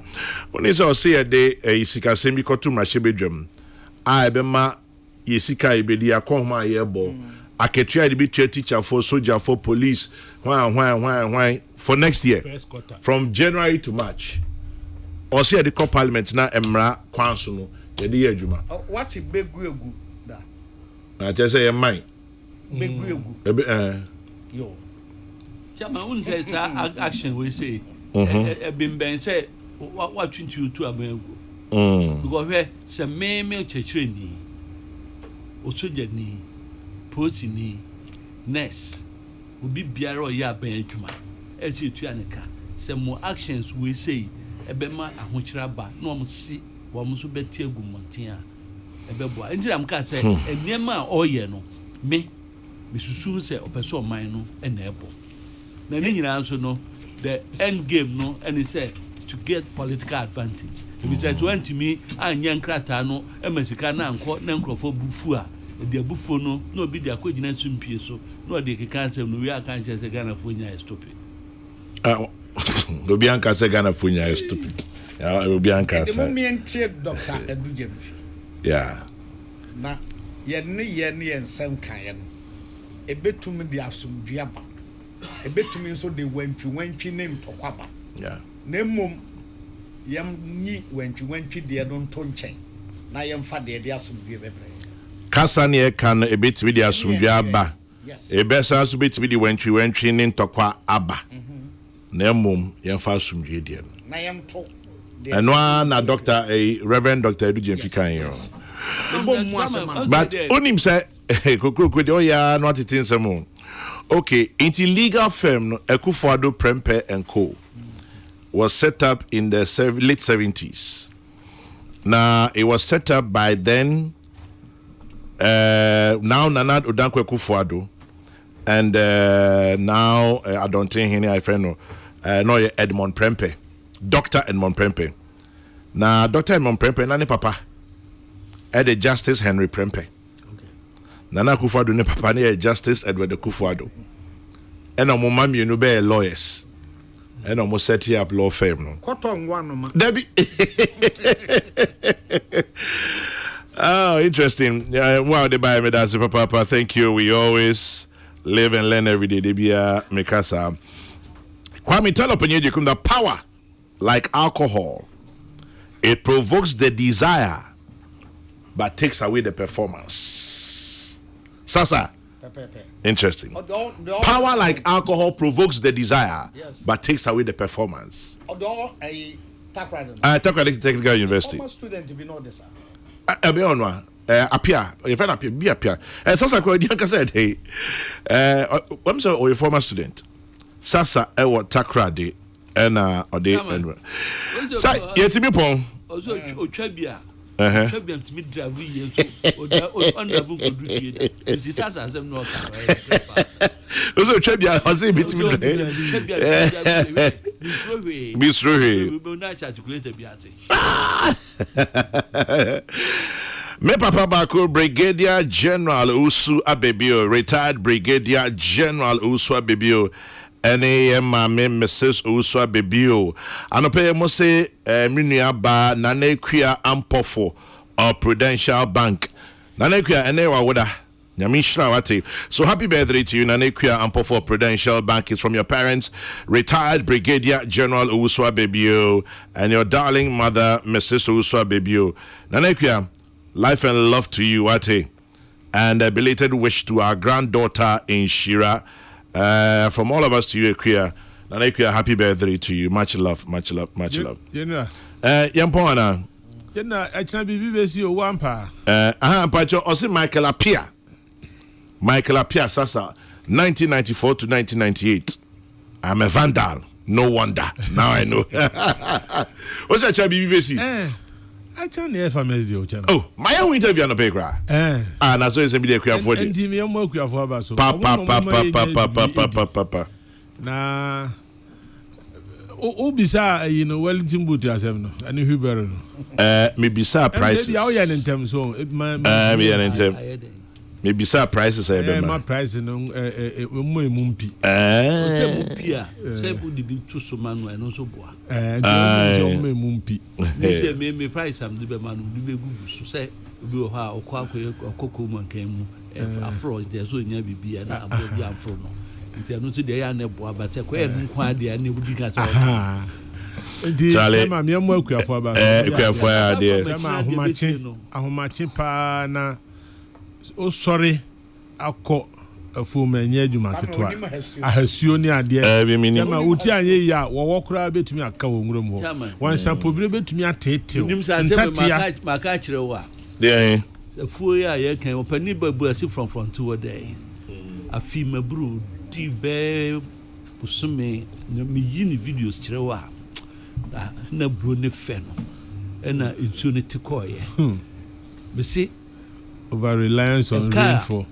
When you say a day, a Sika semi kotum Rashebedrum, I bema Yesika Ibedia Koma Yebo. I can try to be teacher for soldier for police. Why for next year from January to March. Or see at the core parliament now Emra Kwansuno. The Juma. What's it big good? I just say a mine. Yo. Chama wouldn't say action we say. Been Ben say what you to a man. Because where some male church ni, Osuja ni, Posi ni, Ness will be Biaro ya Benjuma. As you to Annika. Some more actions we say a bema and which rabba, no see what must be Tiago Montia. Ebebo enti am ka say enema oye no me susu say opeso man no na ebo na ni nyina so no the end game no and say to get political advantage if you say to want me anya nkrata no emasika na anko na nkrofo bufu a de bufu no na obi de akogina sumpie so na de keka say no we aka say Ghana fo nya stupid obi anka say Ghana fo nya stupid ya obi anka say the moment Dr. Edujem. Yeah. Na yen sem kan ebetum de asomdua ba ebetum nso de wantwi nem tokwaba yeah na mom yam ni wantwi de no nto nchen na yem fa de asomdua bebre kasa ne kan ebetimi de asomdua ba ebesa so betimi de wantwi nem tokwa aba na mom yem fa asomdua de na yem to and one na doctor a reverend Dr. Edujem Fikan. But onim say Kokrokoo de oya no atete nsemo. Okay, into legal firm no Ekufuado Prempeh and Co was set up in the late 70s. Now it was set up by then now Nana Odankwo Ekufuado and now I don't think any I friend no Edmond Prempeh. Dr. Edmond Prempeh. Now, Dr. Edmond Prempeh, nani papa, the Justice Henry Prempeh. Okay. Nana Kufuado ne papa ne Justice Edward Kufuado. And no mama you know be lawyers. And no set up law firm no. Cotton one no. Debbie. Oh, interesting. Wow, the buy me that's papa. Thank you. We always live and learn every day. Debia Mikasa. Kwame, tell up you the power. Like alcohol, it provokes the desire but takes away the performance. Sasa, interesting. Power like alcohol provokes the desire but takes away the performance. Technical University. Student to be know this. Appear, your friend appear, be appear. And Sasa, I said, hey, I'm sorry, or a former student. Sasa, Takrade. And or they so yet me pon also Ochabia. Ochabia to me drive years. On the book of the disaster as I'm not. Also Ochabia has a bit me. Miss Rohi. We will not articulate a biase. Me Papa Bako, Brigadier General Usu Abebio, retired Brigadier General Usu Abebio, NAM Mrs. Usu Abebio. Anope mo se minua ba nane kwia ampofo or Prudential Bank. Nane kwia ene wa woda. Nyamishra wate. So happy birthday to you, Nane kwia ampofo Prudential Bank. Is from your parents, retired Brigadier General Usu Abebio, and your darling mother, Mrs. Usu Abebio. Nane kwia, life and love to you, Ate. And a belated wish to our granddaughter in Shira. From all of us to you, Equia. Nana Equia, happy birthday to you. Much love, much love, much love. Yampona. I can't be BBC or Wampa. Pacho, also Michael Apia. Michael Apia, Sasa, 1994 to 1998. I'm a vandal. No wonder. Now I know. What's that, BBC? I can't hear from SDO. Oh, my own interview on the paper. And as well as somebody for and me and work you for us. Papa. Nah. Oh, bizarre, you know, Wellington boot yourself, no, and you better. Maybe bizarre prices. In terms so maybe bizarre prices. My price, no, mumpy. Say, would be too so man and also boy. Mumpy. Me price am the man who be good so say we will have Kokrokoo man came afro there so nya bibi and abi afro no nti anu to dey ya na boa but say ko en kwa dey na wudi ka so Charlie, me am work for about akuafo dey ahomache pa na o sorry akọ afu menye adwuma ketwa ahasuo ni ade ma uti anye ya wo kura betumi aka wo nwuram ho wan sampo bire betumi atete ntatia maka kire wo a afuo ya ye kan opani babu asi from to day afi mabru di be usume me yini videos kire wo a na bro ne fe no na nsuo ne tikoye me see over reliance on rainfall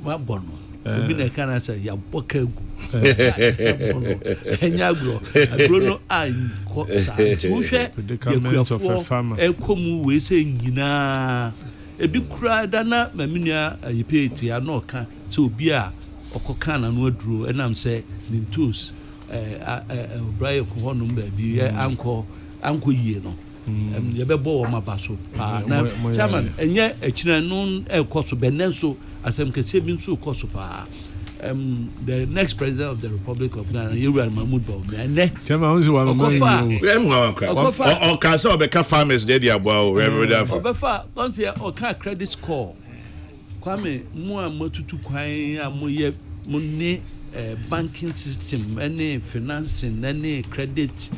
ma bono obi na kana say ya boka gu enya agro no anko sa ti wo hwe yakuafo ekomu we se nyina ebi kura da na maminua ayepeti ano ka so obi a okoka na no aduro enam say nintos Brian ko honum ba bi anko yie no ye be bo wo mabaso pa na chairman enye akina no ekoso benenso asem kese bi nso koso pa the next president of the Republic of Ghana Yoweri Mahmood Bawumia chairman onzi wa o ka say obeka farmers dey aboa o everybody for obefa once o ka credit score kwame mu amatutu kwan amoye mu ne banking system any financing any credit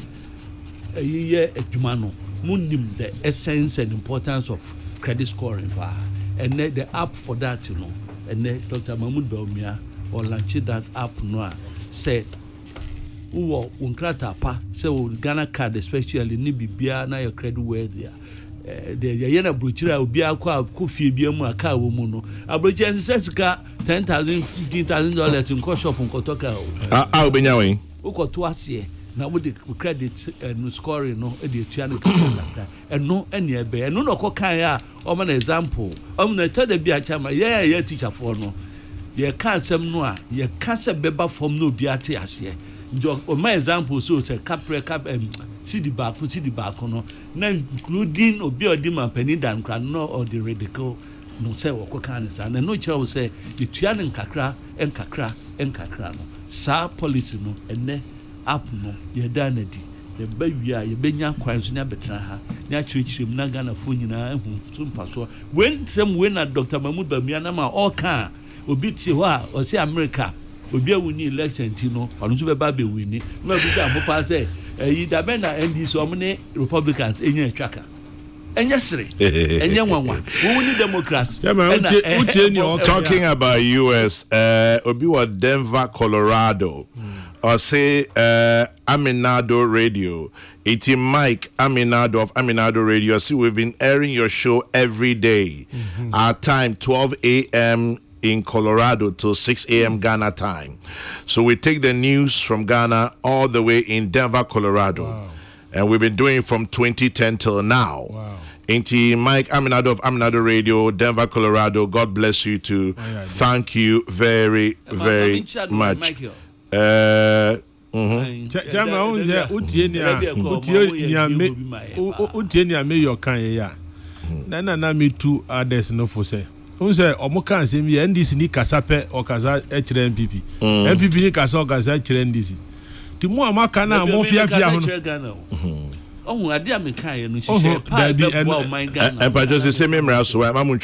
ye adwuma no munim the essence and importance of credit scoring and the app for that, you know, and Dr. Mahmood Bawumia or launched that app no say who unkrata pa say Ghana card especially ni bibia na your credit worthy the yena brochira obi akwa kofie bia mu aka wo mu no abrochira sesika $10,000 $15,000 in cost shop nkotoka obenya wen ukoto ase na wo the credit no scoring no e dey tua no kaka eno ene ebe eno no kokan a o ma na example o na tada bi achama ye teacher for no ye kan sem no a ye ka se beba form no bi ate ase njo o ma example so say capre cd back no na including obi odi man pani dan kra no or the radical no say wo kokan sa na no kire wo say ye tua no nkakra no sa policy no ene app no ye da na di ye ba wi a ye benya kwan so na betra ha na chirechirem na Ghana fo nyina hu so mpaso when na Dr. Mahmood Bawumia na ma all kan obi ti ho a o say America obi a wini election ti no onu so be ba be wini na bi say amopa say yi da be na NDC o mne Republicans enya twaka enya sere enya nwanwa wo wini Democrats talking about US obi wa Denver, Colorado or say Aminado Radio It's Mike Aminado of Aminado Radio. See, we've been airing your show every day. Our time 12 a.m. in Colorado till 6 a.m. Ghana time. So we take the news from Ghana all the way in Denver, Colorado. Wow. And we've been doing from 2010 till now. Wow. Into Mike Aminado of Aminado Radio, Denver, Colorado. God bless you too. Thank you very, very much. Chama unje utie ni ame yo kan ya. Na me two others no for say. Unse omo kan se mi NDC ni kasa pe o kasa e kire MPP. MPP ni kasa o kasa e kire NDC. Ti mo amaka na mo fia ho no. Oh, I did make kind of share. And by just the same memory, so I'm a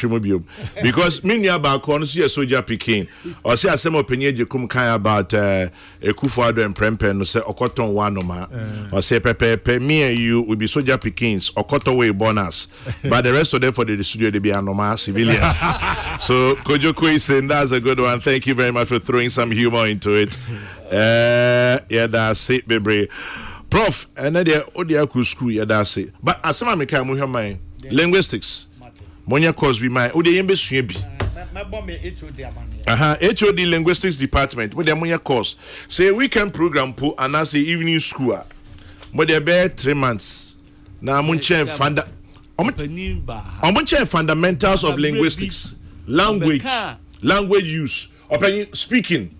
because me about see a soldier picking or say a same opinion you come kind about a Kufuado and Prempen or say or cotton one or say Pepe, me and you will be soldier pickings or cut away bonus, but the rest of them for the studio they be normal civilians. So Kokrokoo is saying that's a good one. Thank you very much for throwing some humor into it. Yeah, that's it, baby. Prof, and then they could school, yeah, that's it. But as some American, we have my linguistics. Monia course be my Ode embassy be. HOD linguistics department with the Monia course. Say weekend program po and I say evening school. But they bear 3 months. Now Munche fundamentals of linguistics, language use, open speaking.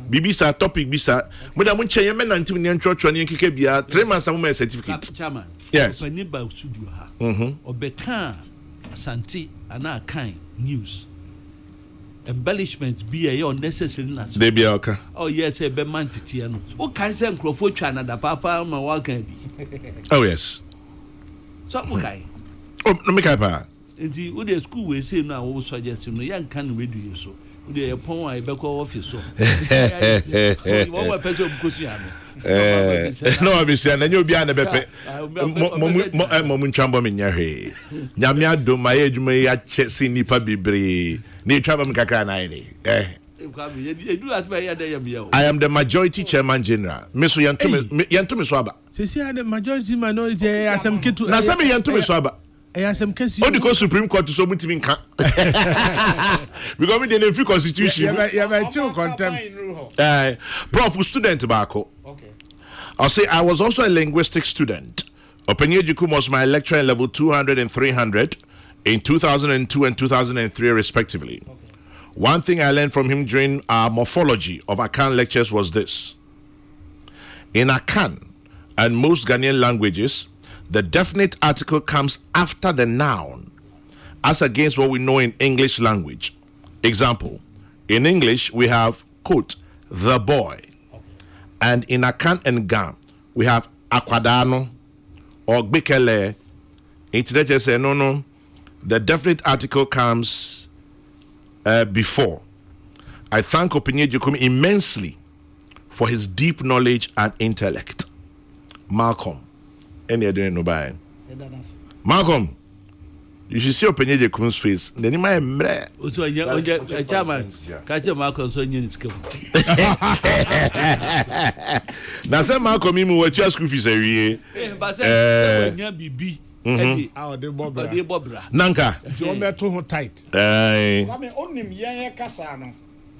Bibisa topic bisa. But I'm check yemen until we church and keke bia 3 months am certificate. Yes. Paniba studio ha. Obeka asante ana kind news. Embellishments be a unnecessary na. They be okay. Oh yes, e be man titia no. O kan say nkrofo twa na da papa ma wa kan bi. Oh yes. So okay. Oh no me kai pa. Enti wo the school we say no wo suggest no yan kan radio so. The pon I be call office so. One more person because you no, I be saying, and you'll be an ebepe. Momun chamber in your hay. Yamia do my age may at Chessy Nipa Bibri. Ni travel Kakanaini. I am the majority chairman general. Miss Yantumi Swaba. Since you are the majority minority, as some kid to Nasami Yantumi Swaba. I have some cases. Only because Supreme Court to so much in because we didn't free constitution. You have two contempt. Prof, student tobacco. Okay. I'll say I was also a linguistic student. Openyejukum was my lecturer in level 200 and 300 in 2002 and 2003 respectively. Okay. One thing I learned from him during our morphology of Akan lectures was this. In Akan and most Ghanaian languages, the definite article comes after the noun, as against what we know in English language. Example, in English, we have, quote, the boy. Okay. And in Akan and Gam, we have akwadano or gbekele. Instead, they say, no, the definite article comes before. I thank Openyejukum immensely for his deep knowledge and intellect. Malcolm. Any doing no buy. Malcolm, you should see Openyejukum's face. Then he might mre. So chairman, catch Malcolm so you skill. Now say Malcolm you what your school fees every year. But say bibi. The Bobra. Nanka. John Beto tight. I mean only me kasa no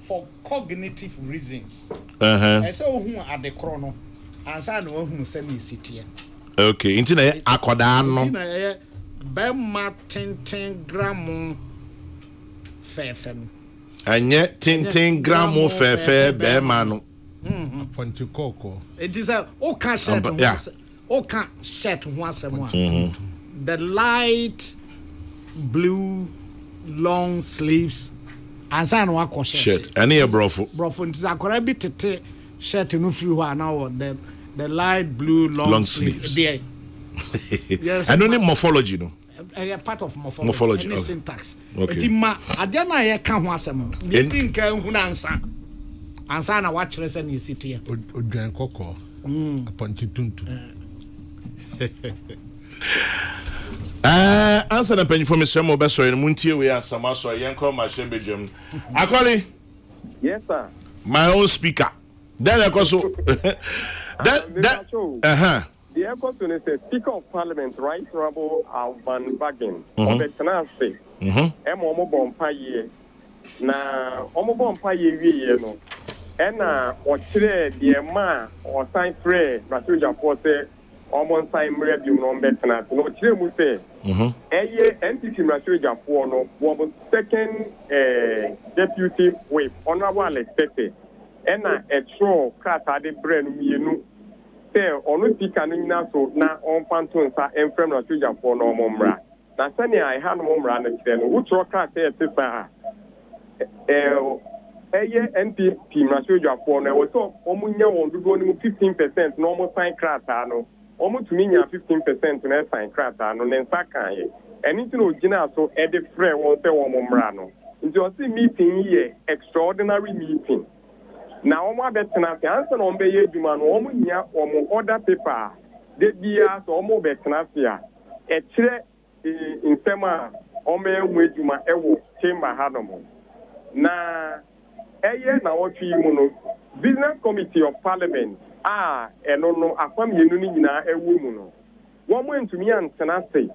for cognitive reasons. I say who at the chrono and say no who send me city. Okay, into the akwadano. Into Bema 10 gram fefem. And yet 10 gram fefe bemano. Ponchikoko. It is a okay set. Okay set once a month. The light blue long sleeves and sign one shirt. Any a brofo. Brofo is a correct bit shirt no free one now the light blue long sleeves. There. Yes. I don't need morphology, no. A part of morphology. Okay. Syntax. Okay. I don't know I can't want some. You think answer. Answer na watch rest in city. Odwan koko. Ponchituntu. Answer the penny for me some best so in Muntie we are some so yan call my shebejum. Akoli. Yes sir. My own speaker. Then I also that the airport is the Speaker of Parliament, Right Honorable Alban Baggin, of the Tenase, Omo Bompaye. Na Omo Bompaye, you know, and or today, the man or sign free, Masuja Force, almost sign review on Betana, no Chimu say, entity Masuja for no, was second deputy whip, honorable expected, and a true cat at the brain, you know. Onu speaker no nyina so na onfanto nsa enfrem na soja for no momra na sani I ha no momra na kire no wutro ka say tipa NPP na soja for no wo so omunya won dodo ni 15% no mo sign krata no omu tumi nya 15% na sign krata no ne nsa kan ye anything ogina so e de frɛ won say won momra no nti o see meeting here extraordinary meeting. Now, I'm betting answer on be Duman, Omunia, or order paper, the Dia, or more Betnasia, a chair in Sema, Ome Weduma, Ewo, Chamber Hadamo. Now, a year now, Business Committee of Parliament, and no, a family unina, a woman. One went to me and Tenase,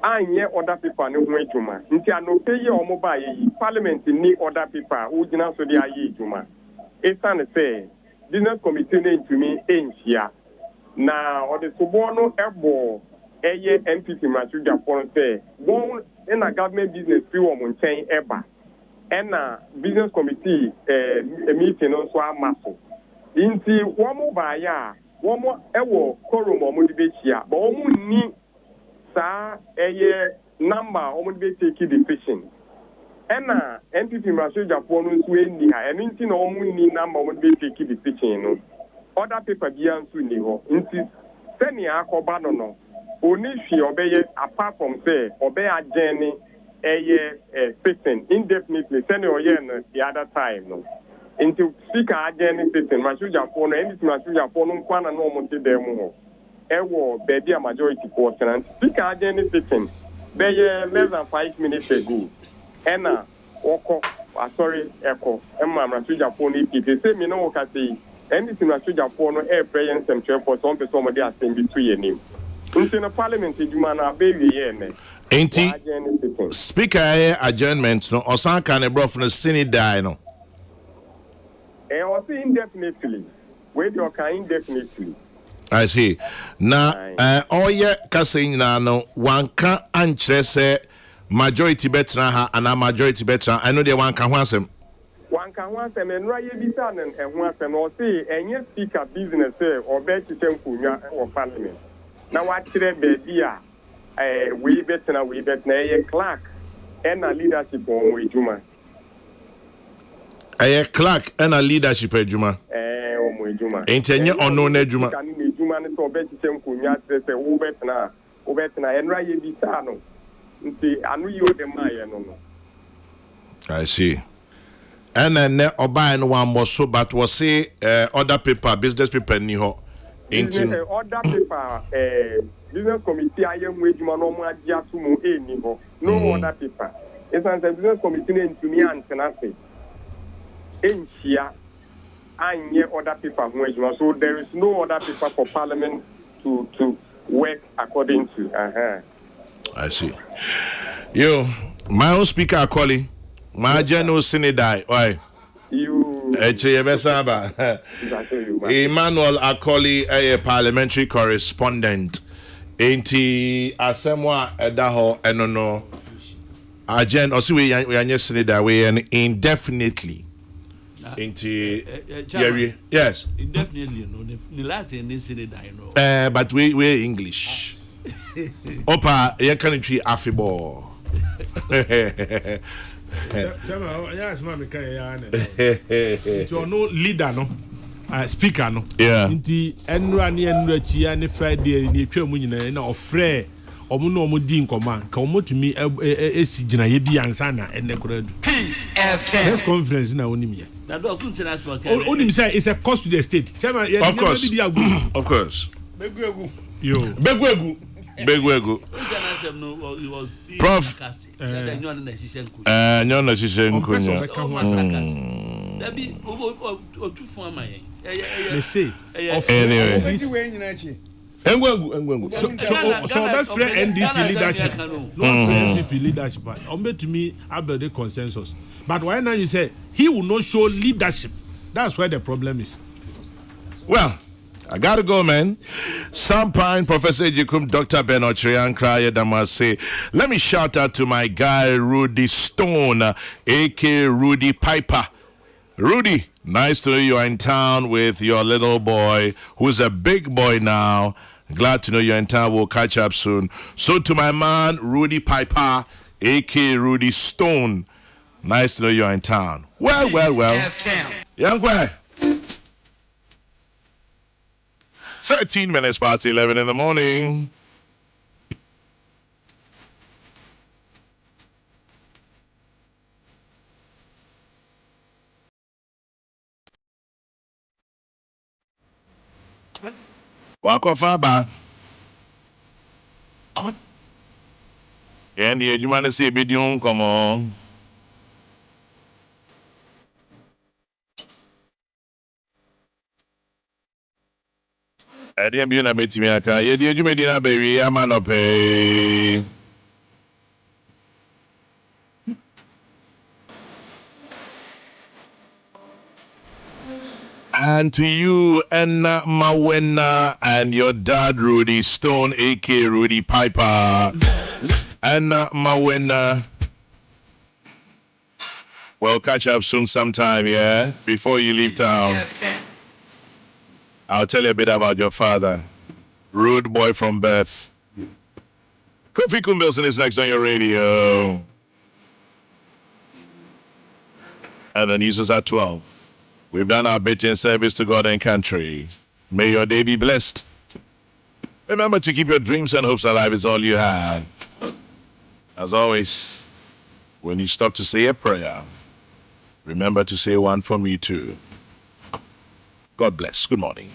I near order paper, no Weduma, until no pay your mobile Parliament in need order paper, who did not so the Ayjuma. It's an say, business committee name to me ain't here. Now, the Suborno Ebo, a year MPP Masuja for say, one in a government business free woman chain Eba, and a business committee a meeting also a muscle. Into one more by ya, one more Ewo, Corum or Motivation, but only sa a year number or motivate the fishing. Ena NPP Masuja for no swing and anything only number would be taking the pitching. Other paper beyond Suniho. Into Senia Cobano. Only she obey apart from say, obey a journey a year fitting indefinitely, send your yen the other time. No. Into speaker a journey fitting, Masuja for no anything Masuja for no one and no more demo. Ewo, baby a majority portion and speaker a journey fitting. Be less than 5 minutes ago. Ena oko sorry echo emma Masuja for no people say me no ka say anything Masuja for no air prayer some for some person dey attend between him in the Parliament eduma na baby here ne enti speaker adjournment no osan kan e brof no sini die no o say indefinitely we do kan indefinitely. I see. Na oye kase nyina no wanka ankyerɛ sɛ majority betra ha and a majority betra. I know they want can answer. One can answer and right bisan and answer or say any speaker business or bet to Kunya or Parliament. Now what should be we bet a clerk and a leadership on Juma. A clerk and a leadership Juma. Ain't any unknown Juma. Juma so bet to Kunya says Ubetna and right bisano. I see. And then Oba one was so, but was say other paper, business paper, ni ho. Other paper, business committee. I am with Manoma Jatumu, ni ho. No other paper. It's a business committee to me and Tenase. In here, I near other paper. So there is no other paper for Parliament to work according to. I see. Yo, my own speaker calling. My general Sinidai. Why? You. Emmanuel Akoli, a parliamentary correspondent. Enti asemwa edaho enono. Ajen osi we yanye Sinidai we indefinitely. Enti yes. Indefinitely no. Latin is Sinidai no. But we English. Opa, your country afibo. You no leader no, speaker no. Yeah. Inti enra ni enra chia ni Friday ni etwa mu nyina na ofre omo no omo di nkoma ka omo tumi esi gina ye bi ansa na enne koradu. Peace FM. Press conference na onim ye. Na do kunti na to ka. Onim say it's a cost to the state. Chairman, of course. Of course. Beguegu. Prof. Nyona shishen kunya. They say anyway. Engwengu. So my friend NDC leadership, no friend NDP leadership. To me, I build a consensus. But why now you say he will not show leadership? That's where the problem is. Well, I gotta go, man. Sampine, Professor Ejikum, Dr. Ben Ocheyan, Kraya Damase. Let me shout out to my guy Rudy Stone, aka Rudy Piper. Rudy, nice to know you are in town with your little boy, who's a big boy now. Glad to know you're in town. We'll catch up soon. So to my man, Rudy Piper, aka Rudy Stone. Nice to know you're in town. Well. Young boy. 13 minutes past 11 in the morning. Walk off our bar. And you want to see a video? Come on. I didn't be in a meeting. You made a baby. I'm not pay. And to you, Enna Mawena, and your dad, Rudy Stone, aka Rudy Piper. Enna Mawena. We'll catch up soon sometime, yeah? Before you leave town. I'll tell you a bit about your father. Rude boy from birth. Kofi Kumbelson is next on your radio. And the news is at 12. We've done our bit in service to God and country. May your day be blessed. Remember to keep your dreams and hopes alive is all you have. As always, when you stop to say a prayer, remember to say one for me too. God bless. Good morning.